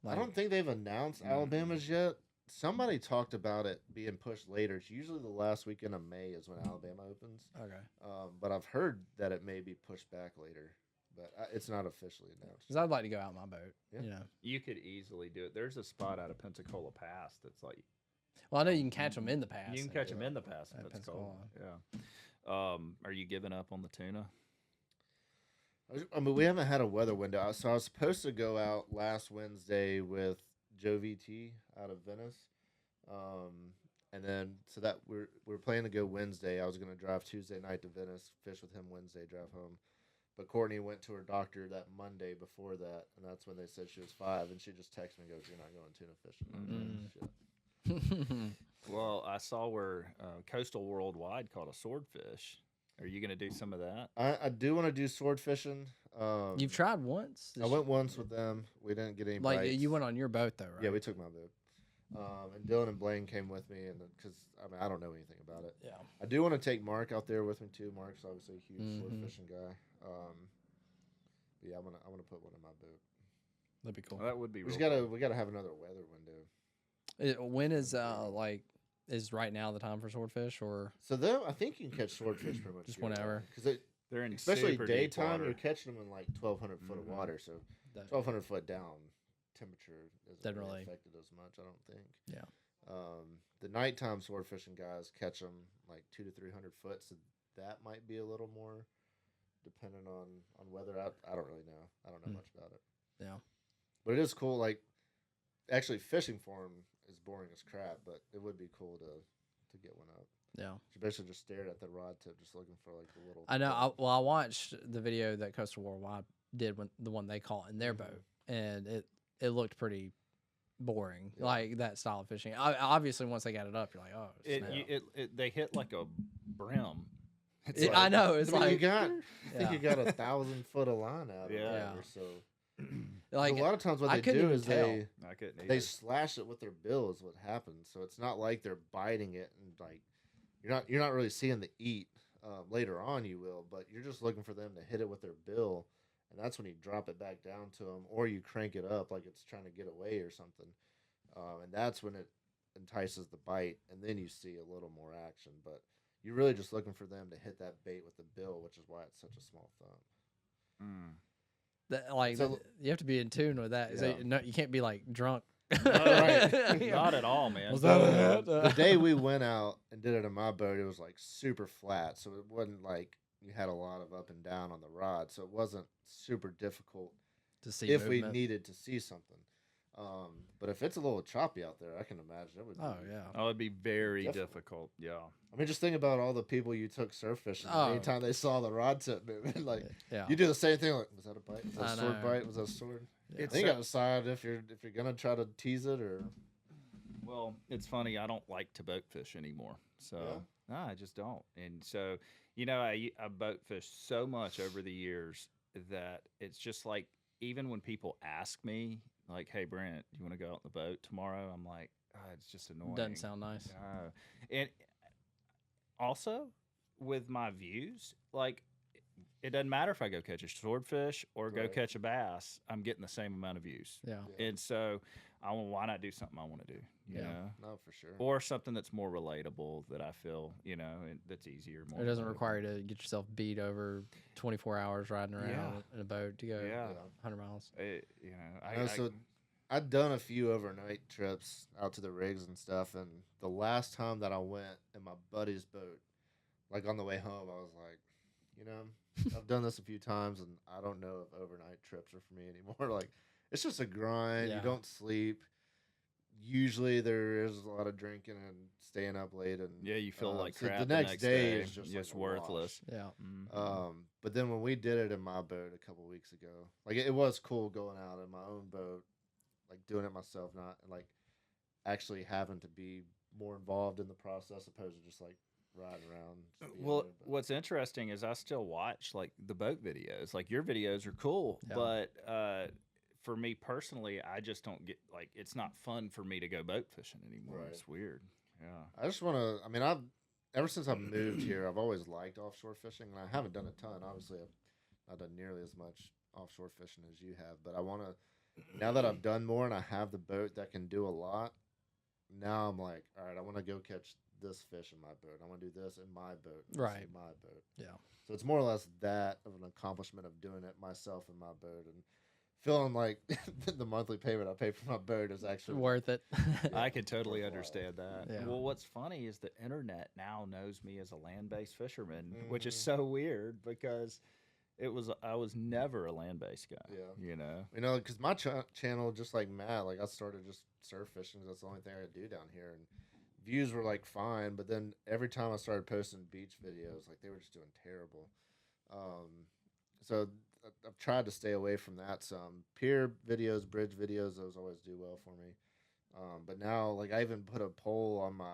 I don't think they've announced Alabama's yet. Somebody talked about it being pushed later. It's usually the last weekend of May is when Alabama opens. Okay. But I've heard that it may be pushed back later. But it's not officially announced. Because I'd like to go out in my boat. Yeah. You know. You could easily do it. There's a spot out of Pensacola Pass that's like Well, I know you can catch them in the pass. you can catch them in the pass in At Pensacola. Yeah. Are you giving up on the tuna? I mean, we haven't had a weather window. So I was supposed to go out last Wednesday with Joe VT out of Venice. And then, so that we're planning to go Wednesday. I was going to drive Tuesday night to Venice, fish with him Wednesday, drive home. But Courtney went to her doctor that Monday before that, and that's when they said she was 5. And she just texted me and goes, "You're not going tuna fishing." I was like, "Shit." Well, I saw where Coastal Worldwide caught a swordfish. Are you going to do some of that? I do want to do sword fishing. You've tried once. I went once with them. We didn't get any Like bites. you went on your boat though, right? Yeah, we took my boat. And Dylan and Blaine came with me, and because I don't know anything about it. Yeah. I do want to take Mark out there with me too. Mark's obviously a huge sword Mhm. fishing guy. But yeah, I want to put one in my boat. That'd be cool. Well, that would be. We Real gotta cool. we gotta have another weather window. When is is right now the time for swordfish or So then I think you can catch swordfish pretty much Just year-round. whenever. Because They're in especially super deep daytime, water. you're catching them in like 1,200 foot of Mhm. water. So that, 1,200 foot down, temperature isn't Doesn't really really- affected as much. I don't think. Yeah. The nighttime sword fishing guys catch them like 200 to 300 foot, so that might be a little more dependent on weather. I don't really know. I don't know much about it. Yeah. But it is cool. Like actually, fishing for them is boring as crap, but it would be cool to get one up. Yeah. You basically just stared at the rod tip, just looking for like the little. I know. tip. I watched the video that Coastal Worldwide did when the one they caught in their Mhm. boat, and it looked pretty boring, Yeah. like that style of fishing. Obviously, once they got it up, you're like, oh, snap. They hit like a brim. It's I like- know. It's I mean, like you got. I think yeah. you got 1,000 foot of line out of it. Yeah. Or so like a lot of times what I they couldn't do even is tell. I couldn't either. they slash it with their bill is what happens. So it's not like they're biting it and like you're not really seeing the eat. Later on you will, but you're just looking for them to hit it with their bill, and that's when you drop it back down to them, or you crank it up like it's trying to get away or something, and that's when it entices the bite, and then you see a little more action. But you're really just looking for them to hit that bait with the bill, which is why it's such a small thumb. Mm. So- you have to be in tune with that. Yeah. No, you can't be like drunk. Right. Not at all, man. Was that a hit? The day we went out and did it in my boat, it was like super flat, so it wasn't like you had a lot of up and down on the rod, so it wasn't super difficult to see if we movement. needed to see something. But if it's a little choppy out there, I can imagine it would. Oh be, yeah. Oh, it'd be very Definitely. difficult. Yeah. I mean, just think about all the people you took surf fishing. Oh. Anytime they saw the rod tip moving, like Yeah. you do the same thing. Like, was that a bite? Was that I a sword know. bite? Was that a sword? Yeah. I think you got to decide if you're gonna try to tease it or. Well, it's funny. I don't like to boat fish anymore. So no, I just don't. And so, I boat fish so much over the years that it's just like even when people ask me, like, "Hey, Brent, do you want to go out in the boat tomorrow?" I'm like, it's just annoying. Doesn't sound nice. And also with my views, like it doesn't matter if I go catch a swordfish or go Right. catch a bass. I'm getting the same amount of views. Yeah. And so why not do something I want to do? You know, No, for sure. or something that's more relatable that I feel, and that's easier. More. It doesn't relatable. require you to get yourself beat over 24 hours riding around Yeah. in a boat to go Yeah. 100 miles. So I'd done a few overnight trips out to the rigs and stuff, and the last time that I went in my buddy's boat, like on the way home, I was like, I've done this a few times, and I don't know if overnight trips are for me anymore. Like, it's just a grind. Yeah. You don't sleep. Usually there is a lot of drinking and staying up late, and yeah, you feel like so crap. the next day is just like a worthless. wash. Yeah. But then when we did it in my boat a couple weeks ago, like it was cool going out in my own boat, like doing it myself, not like actually having to be more involved in the process opposed to just like riding around. just being Well, there, but- what's interesting is I still watch like the boat videos. Like your videos are cool, Yeah. but for me personally, I just don't get like it's not fun for me to go boat fishing anymore. Right. It's weird. Yeah. I just want to. I mean, ever since I've moved here, I've always liked offshore fishing, and I haven't done a ton. Obviously, I've not done nearly as much offshore fishing as you have, but I want to. Now that I've done more and I have the boat that can do a lot, now I'm like, all right, I want to go catch this fish in my boat. I want to do this in my boat, and this Right. in my boat. Yeah. So it's more or less that of an accomplishment of doing it myself in my boat and feeling like the monthly payment I pay for my boat is actually Worth it. I can totally Worthwhile. understand that. Yeah. Well, what's funny is the internet now knows me as a land-based fisherman, which is Mhm. so weird because I was never a land-based guy. Yeah. Because my channel, just like Matt, like I started just surf fishing 'cause that's the only thing I could do down here, and views were like fine, but then every time I started posting beach videos, like they were just doing terrible. So I've tried to stay away from that some. Pier videos, bridge videos, those always do well for me. But now, like I even put a poll on my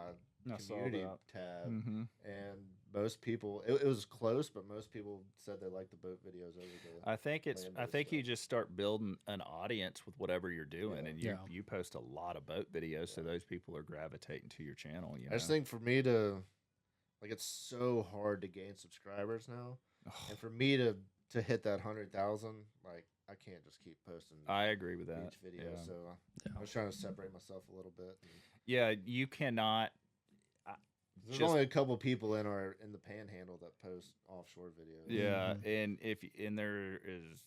I saw community that. tab, Mm-hmm. and most people, it was close, but most people said they liked the boat videos over the. I think land-based you stuff. just start building an audience with whatever you're doing, Yeah. and Yeah. you post a lot of boat videos, so those people are gravitating to your channel. I just think for me to, like, it's so hard to gain subscribers now, and for me to hit that 100,000, like, I can't just keep posting I agree with that. beach videos. Yeah. So Yeah. I was trying to separate myself a little bit. Yeah, you cannot. There's Just- only a couple people in the Panhandle that post offshore videos. Yeah, Mm-hmm. and there is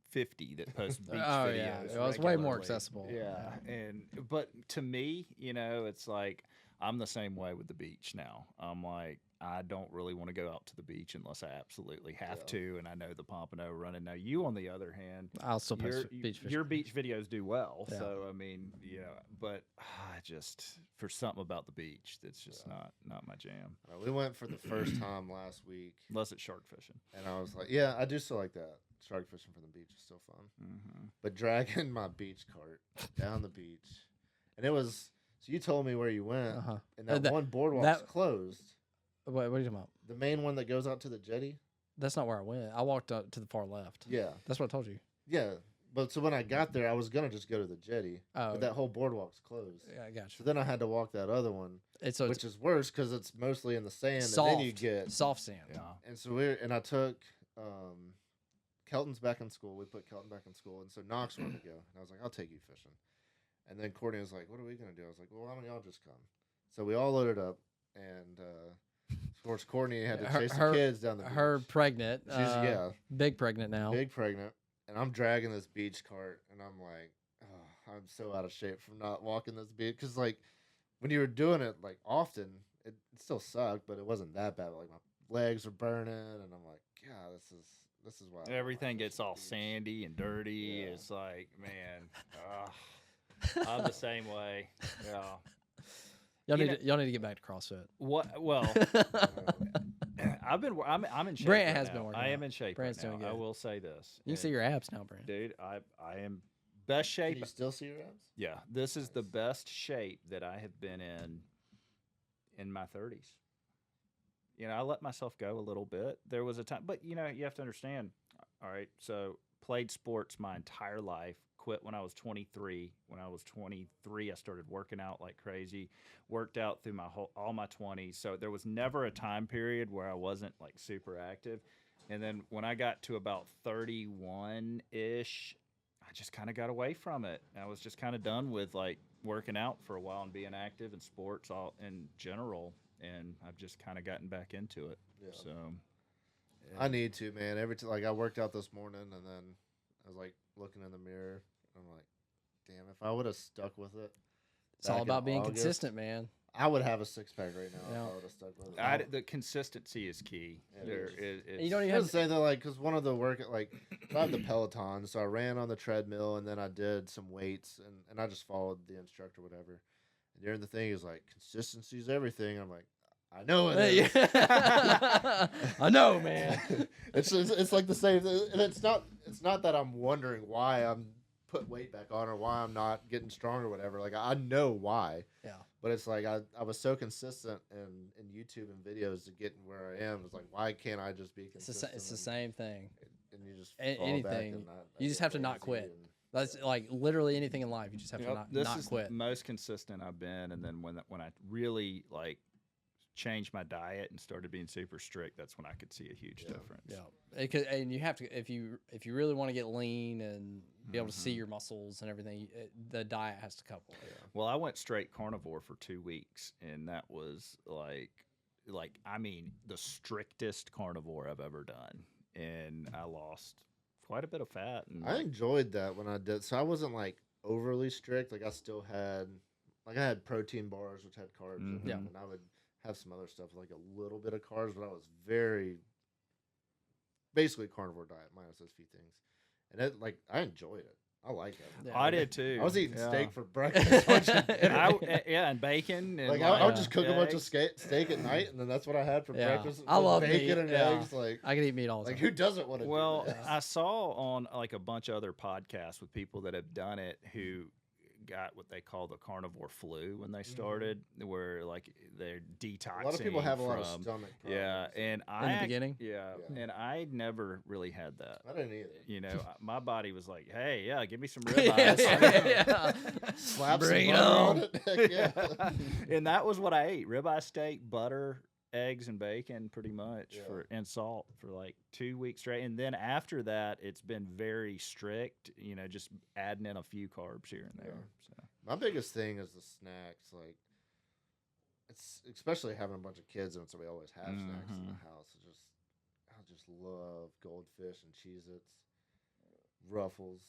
50 that post beach Oh, videos. yeah. Well, it's way more regularly. accessible. Yeah, but to me, it's like I'm the same way with the beach now. I'm like I don't really want to go out to the beach unless I absolutely have Yeah. to, and I know the pompano running. Now you, on the other hand, I'll still post your, beach fishing. your beach videos do well. Yeah. So I mean, but I just for something about the beach that's just not my jam. We went for the first time last week, Unless it's shark fishing. and I was like, yeah, I do still like that. Shark fishing from the beach is still fun. Mm-hmm. But dragging my beach cart down the beach, and it was. So you told me where you went, Uh-huh. and that, That- one boardwalk's that- closed. What are you talking about? The main one that goes out to the jetty. That's not where I went. I walked up to the far left. Yeah, That's what I told you. yeah. But so when I got there, I was gonna just go to the jetty, Oh, but that whole boardwalk's closed. yeah, I got So you. then I had to walk that other one, It's so which is worse because it's mostly in the sand, soft. and then you get. soft sand. Yeah. And so I took Kelton's back in school. We put Kelton back in school, and so Knox wanted to go, and I was like, I'll take you fishing. And then Courtney was like, what are we gonna do? I was like, well, why don't y'all just come? So we all loaded up, and of course Courtney had to chase the kids down the beach. Her pregnant. She's Big pregnant now. big pregnant, and I'm dragging this beach cart, and I'm like, oh, I'm so out of shape from not walking this beach. Because like when you were doing it like often, it still sucked, but it wasn't that bad. Like my legs were burning, and I'm like, God, this is why I don't Everything like gets fishing all the beach." sandy and dirty. Yeah. It's like, man, I'm the same way. Yeah. Y'all You need to, y'all need to get back to CrossFit. What? Well, I'm in shape. Brant right has now. been working I am out. in shape Brant's right now. doing I good. will say this. You can see And, your abs now, Brand. dude. I am best Can shape. you still see your abs? Yeah, this is the Nice. best shape that I have been in my 30s. I let myself go a little bit. There was a time, but you have to understand. All right, so played sports my entire life. Quit when I was 23. When I was 23, I started working out like crazy. Worked out through all my 20s. So there was never a time period where I wasn't like super active. And then when I got to about 31 ish, I I just kind of got away from it. I was just kind of done with like working out for a while and being active in sports all in general, and I've just kind of gotten back into it. Yeah. So I need to, man. Every time, like I worked out this morning, and then I was like looking in the mirror. I'm like, damn, if I would have stuck with it, It's all back in about being August, consistent, man. I would have a 6-pack right now Yeah. if I would have stuck with it. the consistency is key. It There is. is. You don't I even was have saying that, like, because one of the work, like, I have the Peloton, so I ran on the treadmill, and then I did some weights, and I just followed the instructor, whatever. And during the thing, he was like, consistency is everything. I'm like, I know it is. I know, man. It's like the same thing. And it's not that I'm wondering why I'm put weight back on or why I'm not getting strong or whatever. Like, I know why. Yeah. But it's like I was so consistent in YouTube and videos to get where I am. It's like, why can't I just be consistent? It's the same thing. And you just A- fall anything. back and You just have to not quit. That's like literally anything in life. You just have to This not is quit. the most consistent I've been, and then when I really like changed my diet and started being super strict, that's when I could see a huge difference. Yeah, and you have to if you really want to get lean and be able to see your muscles and everything, the diet has to couple. Yeah. Well, I went straight carnivore for 2 weeks, and that was like I mean the strictest carnivore I've ever done, and I lost quite a bit of fat. And I enjoyed that when I did. So I wasn't like overly strict. Like I still had, like I had protein bars which had carbs in them, Yeah. and I would have some other stuff like a little bit of carbs, but I was very basically carnivore diet minus those few things, and it like I enjoyed it. I like it. Yeah. I did too. I was eating Yeah. steak for breakfast. watching dinner. And bacon. And Like I would Yeah. just cook a bunch of eggs. steak at night, and then that's what I had for Yeah. breakfast. I with love bacon meat, and yeah. eggs. Like I can eat meat all the like time. who doesn't want to? Well, do that? I saw on like a bunch of other podcasts with people that have done it who got what they call the carnivore flu when they started, where like they're detoxing. A lot of people have a lot of from- stomach problems. Yeah, and I the beginning? yeah, Yeah. and I never really had that. I didn't either. You know, my body was like, "Hey, yeah, give me some Yeah, ribeyes." yeah. Slap Bring it some butter on. on it. Heck yeah. And that was what I ate: ribeye steak, butter, eggs, and bacon, pretty much, Yeah. and salt for like 2 weeks straight. And then after that, it's been very strict. You know, just adding in a few carbs here and there. So. My biggest thing is the snacks. Like, it's especially having a bunch of kids, and so we always have snacks in the house. I just love goldfish and Cheez-Its, Ruffles.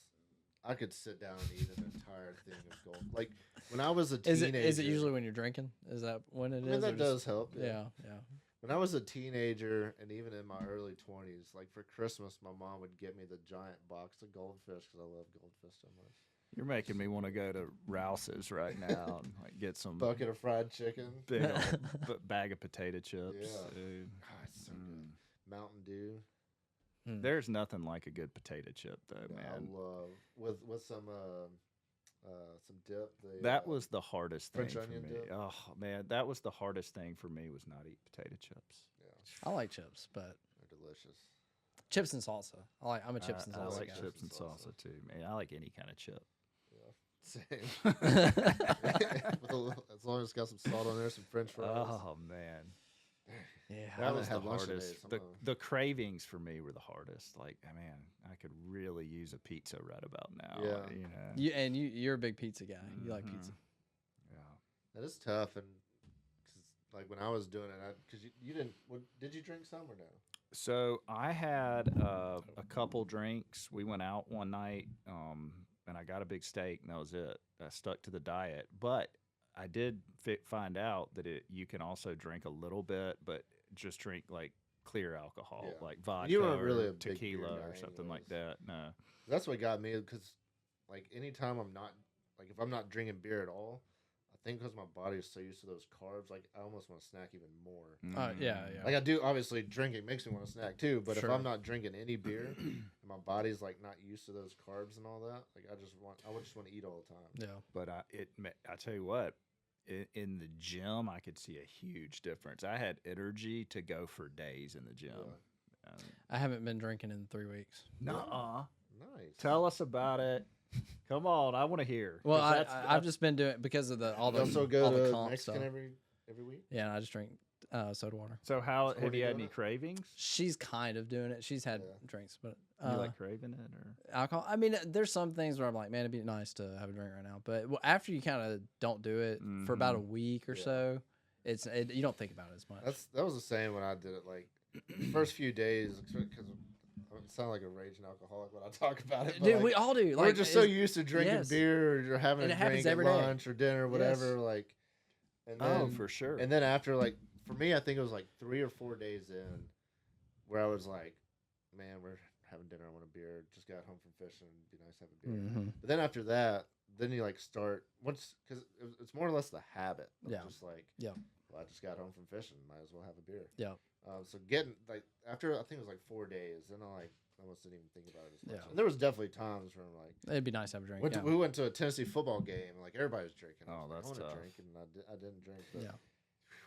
I could sit down and eat an entire thing of gold. Like when I was a teenager. Is it usually when you're drinking? Is that when it is? I mean, or that just- does help. Yeah, yeah. When I was a teenager and even in my early 20s, like for Christmas, my mom would get me the giant box of goldfish because I love goldfish so much. You're making me want to go to Rouse's right now and like get some Bucket of fried chicken. big old bag of potato chips. Yeah. Ooh. God, it's so good. Mountain Dew. There's nothing like a good potato chip, though, Yeah, man. I love with some dip. That was the hardest thing French for onion me. dip? Oh man, that was the hardest thing for me was not eat potato chips. I like chips, but they're delicious. chips and salsa. I'm a chips and I salsa like guy. chips and salsa too, man. I like any kind of chip. Same. As long as it's got some salt on there, some French fries. Oh man, Yeah. That was the had lunch today, hardest. some The, of them. the cravings for me were the hardest. Like, man, I could really use a pizza right about now. Yeah. You know. You're a big pizza guy. You like pizza. Yeah. That is tough, and 'cause, like when I was doing it, because you didn't. Did you drink some or no? So I had a couple drinks. We went out one night, and I got a big steak, and that was it. I stuck to the diet, but I did find out that you can also drink a little bit, but just drink like clear alcohol, Yeah. like vodka You weren't really or a big beer tequila guy or something like anyways. that. No. That's what got me because, like, anytime I'm not like if I'm not drinking beer at all, I think because my body is so used to those carbs, like I almost want to snack even more. Yeah. Like I do, obviously, drinking makes me want to snack too. But Sure. if I'm not drinking any beer, and my body's like not used to those carbs and all that, like I would just want to eat all the time. Yeah. But I tell you what, in the gym, I could see a huge difference. I had energy to go for days in the gym. I haven't been drinking in 3 weeks. Nuh-uh. Nice. Tell us about it. Come on, I want to hear. Well, 'Cause I've just been doing it because of all You the also go all the to comp Mexican stuff. every week. Yeah, and I just drink soda water. So how Is have Courtney you had doing any it? cravings? She's kind of doing it. She's had Yeah. drinks, but You like craving it or? alcohol. I mean, there's some things where I'm like, man, it'd be nice to have a drink right now. But after you kind of don't do it for about a week or Yeah. so, you don't think about it as much. That was the same when I did it. Like the first few days, because I sound like a raging alcoholic when I talk about it. But Dude, like, we all do. we're Like, just so used to drinking yes. beer or having And a it happens drink at every day. lunch or dinner or whatever. Yes. Like, and then, For sure. And then after, like, for me, I think it was like 3 or 4 days in where I was like, man, we're having dinner. I want a beer. Just got home from fishing. It'd be nice to have a beer. Mm-hmm. But then after that, then you like start once because it's more or less the habit. Of Yeah. Just like, Yeah. well, I just got home from fishing. Might as well have a beer. Yeah. So getting like after I think it was like 4 days, then I almost didn't even think about it as much. Yeah. And there was definitely times where I'm like, It'd be nice to have a drink. we went to a Tennessee football game, and like everybody was drinking. I Oh, was like, that's I want tough. to drink, and I didn't drink. But Yeah.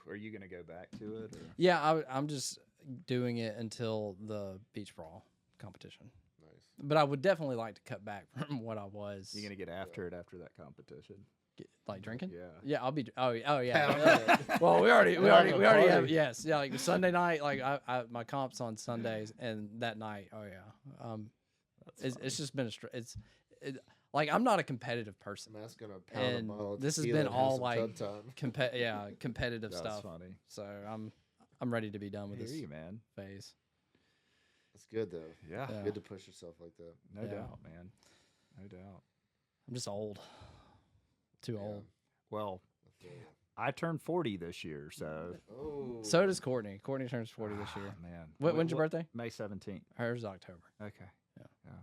Are you gonna go back to it? Or? Yeah, I'm just doing it until the beach brawl competition. Nice. But I would definitely like to cut back from what I was. You gonna get after it after that competition? like drinking? Yeah. Yeah, I'll be. Oh Pound yeah. it. Well, we already Having a have. party. Yes, yeah. Like Sunday night, like my comp's on Sundays, and that night, oh yeah. It's just been like I'm not a competitive person. Matt's gonna pound And a bottle of this has tequila been and have all, some like, chug time. competitive That's stuff. funny. So I'm ready to be done with I this hear you, man. phase. It's good though. Yeah. Yeah. Good to push yourself like that. No Yeah. doubt, man. No doubt. I'm just old. Too Yeah. old. Well, I feel ya. I turned 40 this year, so Oh. So does Courtney. Courtney turns 40 this year. man. When's your birthday? May 17th. Hers is October. Okay. Yeah. Yeah.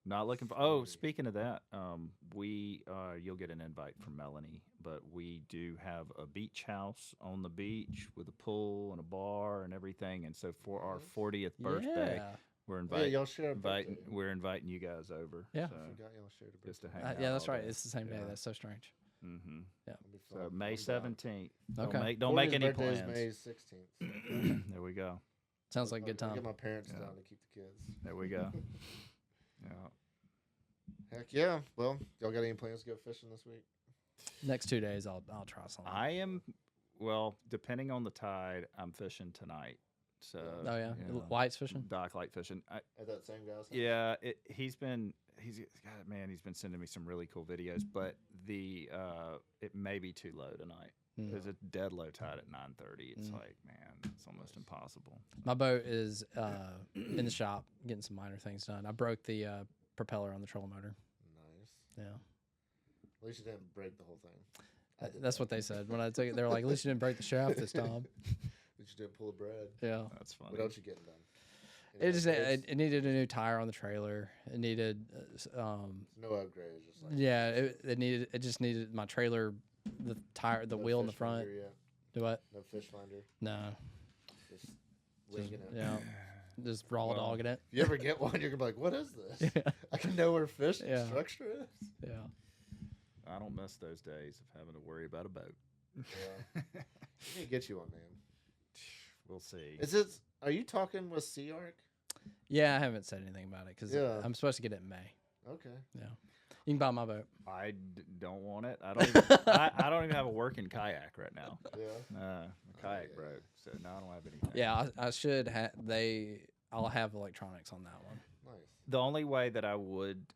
Not looking for. Oh, speaking of that, you'll get an invite from Melanie, but we do have a beach house on the beach with a pool and a bar and everything, and so for our 40th birthday, Yeah. we're Yeah, inviting. y'all share a birthday. We're inviting you guys over. Yeah. I So, forgot y'all shared a birthday. just to hang Yeah, out that's all right. day. It's the same day. Yeah. That's so strange. Mm-hmm. That'll be So fun. May I'm down. 17th. Okay. Don't make Courtney's any birthday is plans. May 16th. There we go. Sounds like a good I'll time. get my parents Yeah. down to keep the kids. There we go. Yeah. Heck yeah. Well, y'all got any plans to go fishing this week? Next 2 days, I'll try something. I am. Well, depending on the tide, I'm fishing tonight. So. Oh yeah, you know, whites fishing. dock light fishing. At that same guy's house? Yeah, he's been sending me some really cool videos, but it may be too low tonight. Mm. There's a dead low tide at 9:30. It's Mm. like, man, it's almost impossible. My boat is in the shop getting some minor things done. I broke the propeller on the trolling motor. Nice. Yeah, At least you didn't break the whole thing. I did that's that. what they said when I took it. They were like, "At least you didn't break the shaft this time." But you didn't pull a bread. Yeah, That's funny. What else you getting done? Any it just upgrades? it needed a new tire on the trailer. It needed No upgrades. Just like yeah, it just needed my trailer, the tire, the no wheel in the fish front. finder yet? Do what? No fish finder. No, Just just, winging it. yeah, just raw Well, dogging it. If you ever get one, you're gonna be like, "What is this? Yeah, I can know where fish Yeah. structure is." yeah. I don't miss those days of having to worry about a boat. Yeah. We need to get you one, man. We'll see. Is it? Are you talking with Sea Arc? Yeah, I haven't said anything about it because Yeah. I'm supposed to get it in May. Okay. Yeah, you can buy my boat. I don't want it. I don't. Even, I don't even have a working kayak right now. Yeah. My kayak broke, so now I don't have anything. Yeah, I should have. I'll have electronics on that one. Nice. The only way that I would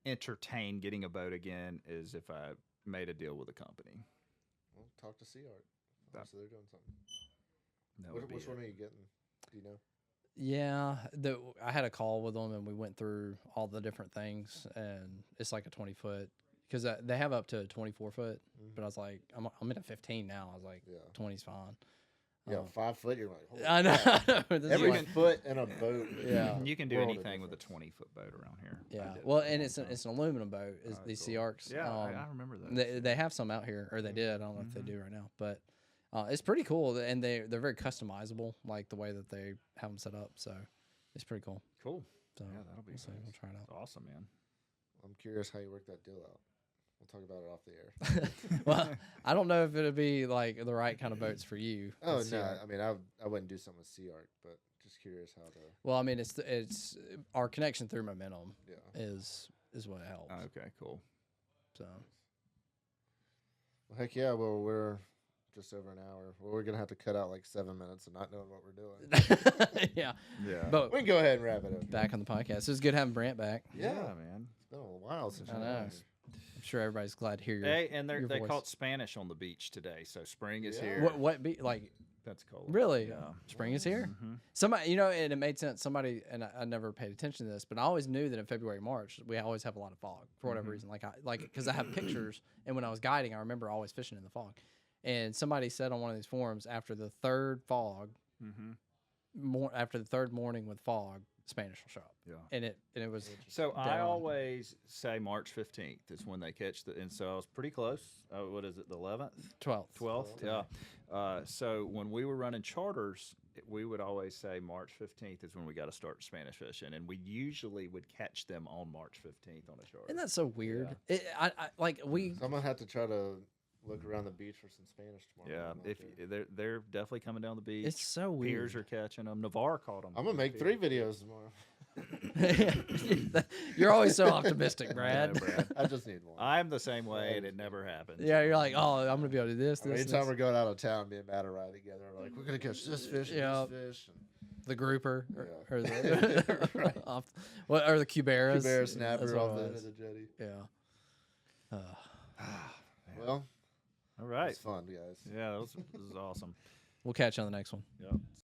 entertain getting a boat again is if I made a deal with a company. Well, talk to Sea Arc. That- So they're doing something. That would be Which it. one are you getting? Do you know? Yeah, I had a call with them and we went through all the different things, and it's like a 20-foot because they have up to a 24-foot, but I was like, I'm in a 15 now. I was like, Yeah. 20's fine. Yeah, Um, 5 foot. You're like, holy I know. crap. This is Every like- foot in a boat. Yeah. You can do world of anything with a difference. 20-foot boat around here. I yeah. did it Well, for a and long it's time. an aluminum boat. Is Oh, these cool. Sea Arcs? Yeah, I remember that. They have some out here, or they did. I don't know if they Mhm. do right now, but it's pretty cool, and they're very customizable, like the way that they have them set up. So it's pretty cool. Cool. So Yeah, that'll be we'll see. nice. We'll try it out. That's awesome, man. I'm curious how you work that deal out. We'll talk about it off the air. Well, I don't know if it'll be like the right kind of boats for you. Oh with Sea no, Arc. I mean I wouldn't do something with Sea Arc, but just curious how to. Well, I mean, it's our connection through Momentum Yeah. is what helps. Okay, cool. So Well, heck yeah. Well, we're just over an hour. Well, we're gonna have to cut out like 7 minutes of not knowing what we're doing. Yeah. Yeah. But We can go ahead and wrap it up. back on the podcast. It was good having Brant back. Yeah, man. It's been a while since I you know. I'm sure everybody's glad to hear your. Hey, and your they voice. caught Spanish on the beach today, so spring is Yeah. here. What be like? Pensacola. Really? Yeah. Spring is here. Mm-hmm. Somebody, and it made sense. Somebody, and I never paid attention to this, but I always knew that in February, March, we always have a lot of fog for whatever reason. Because I have pictures, and when I was guiding, I remember always fishing in the fog. And somebody said on one of these forums, after the third fog, after the third morning with fog, Spanish will show up. Yeah. And it was So I down. always say March 15th is when they catch and so I was pretty close. What is it, the 11th? 12th. 12th, yeah. So when we were running charters, we would always say March 15th is when we got to start Spanish fishing, and we usually would catch them on March 15th on a charter. Isn't that so weird? I we. So I'm gonna have to try to look around the beach for some Spanish tomorrow. Yeah, if they're definitely coming down the beach. It's so weird. Piers are catching them. Navarre caught them. I'm gonna make 3 videos tomorrow. You're always so optimistic, Brad. I just need one. I'm the same way, and it never happens. Yeah, you're like, oh, I'm gonna be able to do this. Anytime this. we're going out of town, me and Matt are riding together. We're like, we're gonna catch this fish, and Yeah. this fish, and The grouper, Yeah. or the Right. or the cuberas. bear snapper That's what off it the end was. of the jetty. Yeah. Well, All right. it's fun, guys. Yeah, this is awesome. We'll catch you on the next one. Yep.